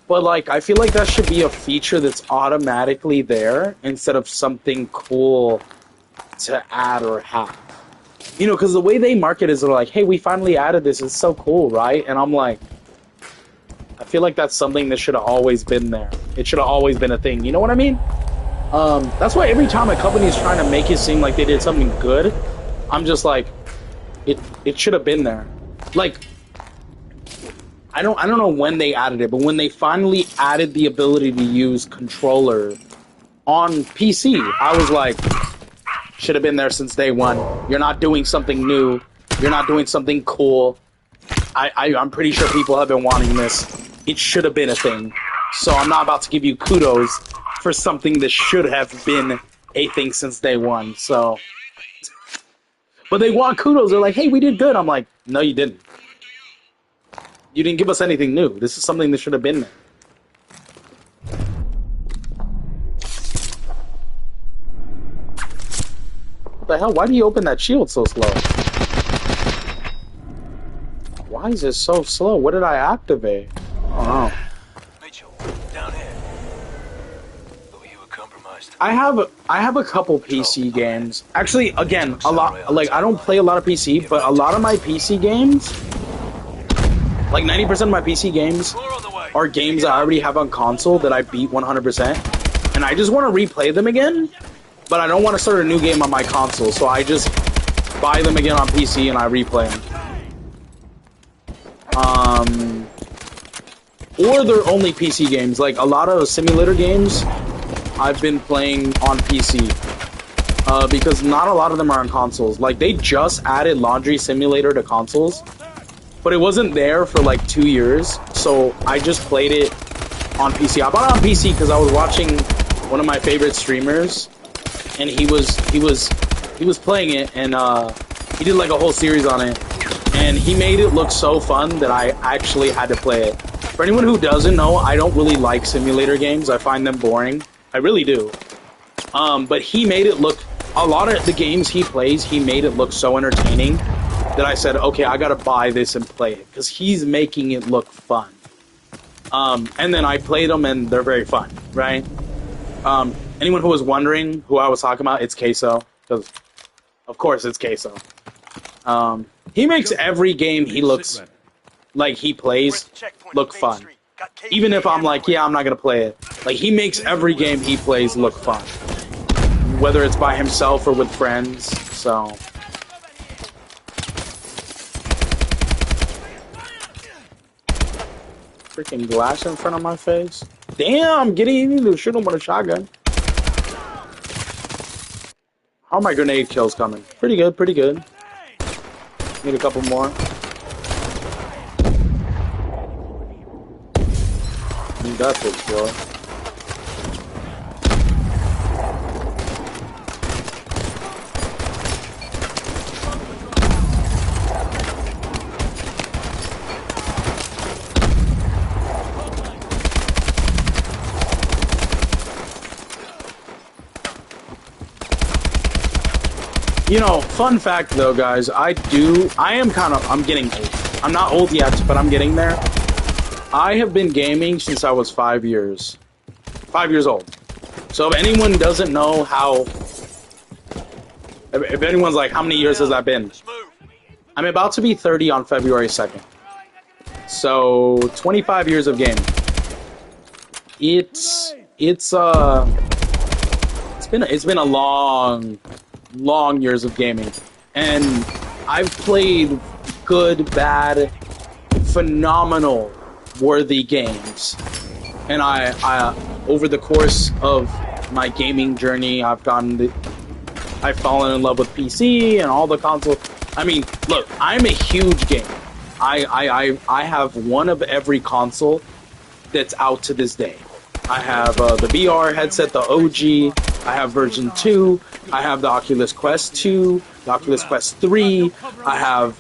like, I feel like that should be a feature that's automatically there instead of something cool to add or have. You know, because the way they market is they're like, hey, we finally added this, it's so cool, right? And I'm like, I feel like that's something that should have always been there. It should have always been a thing, you know what I mean? That's why every time a company is trying to make it seem like they did something good, I'm just like, it should have been there. Like, I don't know when they added it, but when they finally added the ability to use controller on PC, I was like, should have been there since day one. You're not doing something new. You're not doing something cool. I'm pretty sure people have been wanting this. It should have been a thing. So I'm not about to give you kudos for something that should have been a thing since day one. So, but they want kudos. They're like, hey, we did good. I'm like, no, you didn't. You didn't give us anything new. This is something that should have been there. What the hell? Why do you open that shield so slow? Why is it so slow? What did I activate? I don't know. Mitchell, down here. Oh, you were compromised. I have a couple PC games. Actually, again, a lot. Like, I don't play a lot of PC, but a lot of my PC games, like 90% of my PC games, are games that I already have on console that I beat 100%, and I just want to replay them again. But I don't want to start a new game on my console, so I just buy them again on PC and I replay them. Or they're only PC games. Like, a lot of simulator games I've been playing on PC. Because not a lot of them are on consoles. Like, they just added Laundry Simulator to consoles, but it wasn't there for like 2 years, so I just played it on PC. I bought it on PC because I was watching one of my favorite streamers, and he was he was playing it, and he did like a whole series on it, and he made it look so fun that I actually had to play it. For anyone who doesn't know, I don't really like simulator games. I find them boring. I really do. But he made it look, a lot of the games he plays, he made it look so entertaining that I said, okay, I gotta buy this and play it, because he's making it look fun. And then I played them, and they're very fun, right? Anyone who was wondering who I was talking about, it's Queso, because of course it's Queso. He makes every game he looks like he plays look fun. Even if I'm like, yeah, I'm not gonna play it. Like, he makes every game he plays look fun. Whether it's by himself or with friends, so... Freaking glass in front of my face. Damn, you need to shoot him with a shotgun. How are my grenade kills coming? Pretty good, pretty good. Need a couple more. Need that for sure. You know, fun fact though, guys, I'm getting old. I'm not old yet, but I'm getting there. I have been gaming since I was 5 years. 5 years old. So if anyone doesn't know how... If anyone's like, how many years has that been? I'm about to be 30 on February 2nd. So, 25 years of gaming. It's been a long years of gaming, and I've played good, bad, phenomenal, worthy games. And I over the course of my gaming journey, I've fallen in love with PC and all the consoles. I mean, look, I'm a huge gamer. I have one of every console that's out to this day. I have the VR headset, the OG. I have version 2. I have the Oculus Quest 2, the Oculus Quest 3. I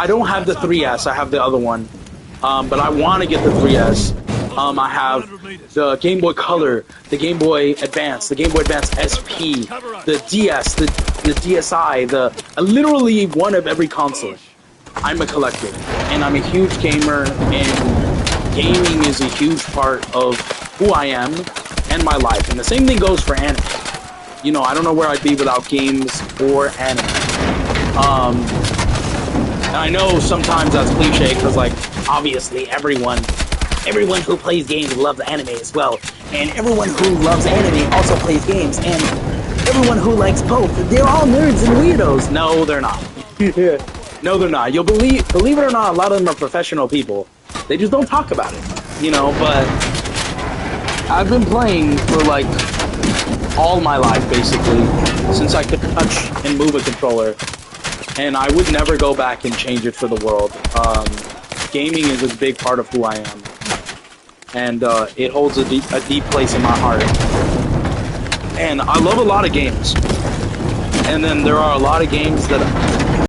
don't have the 3S. I have the other one, but I want to get the 3S. I have the Game Boy Color, the Game Boy Advance, the Game Boy Advance SP, the DS, the DSi, literally one of every console. I'm a collector, and I'm a huge gamer, and gaming is a huge part of who I am and my life. And the same thing goes for anime. You know, I don't know where I'd be without games or anime. And I know sometimes that's cliche, because, like, obviously everyone who plays games loves anime as well. And everyone who loves anime also plays games. And everyone who likes both, they're all nerds and weirdos. No, they're not. No, they're not. You'll believe it or not, a lot of them are professional people. They just don't talk about it, you know, but I've been playing for, like, all my life, basically, since I could touch and move a controller, and I would never go back and change it for the world. Gaming is a big part of who I am, and it holds a deep place in my heart. And I love a lot of games, and then there are a lot of games that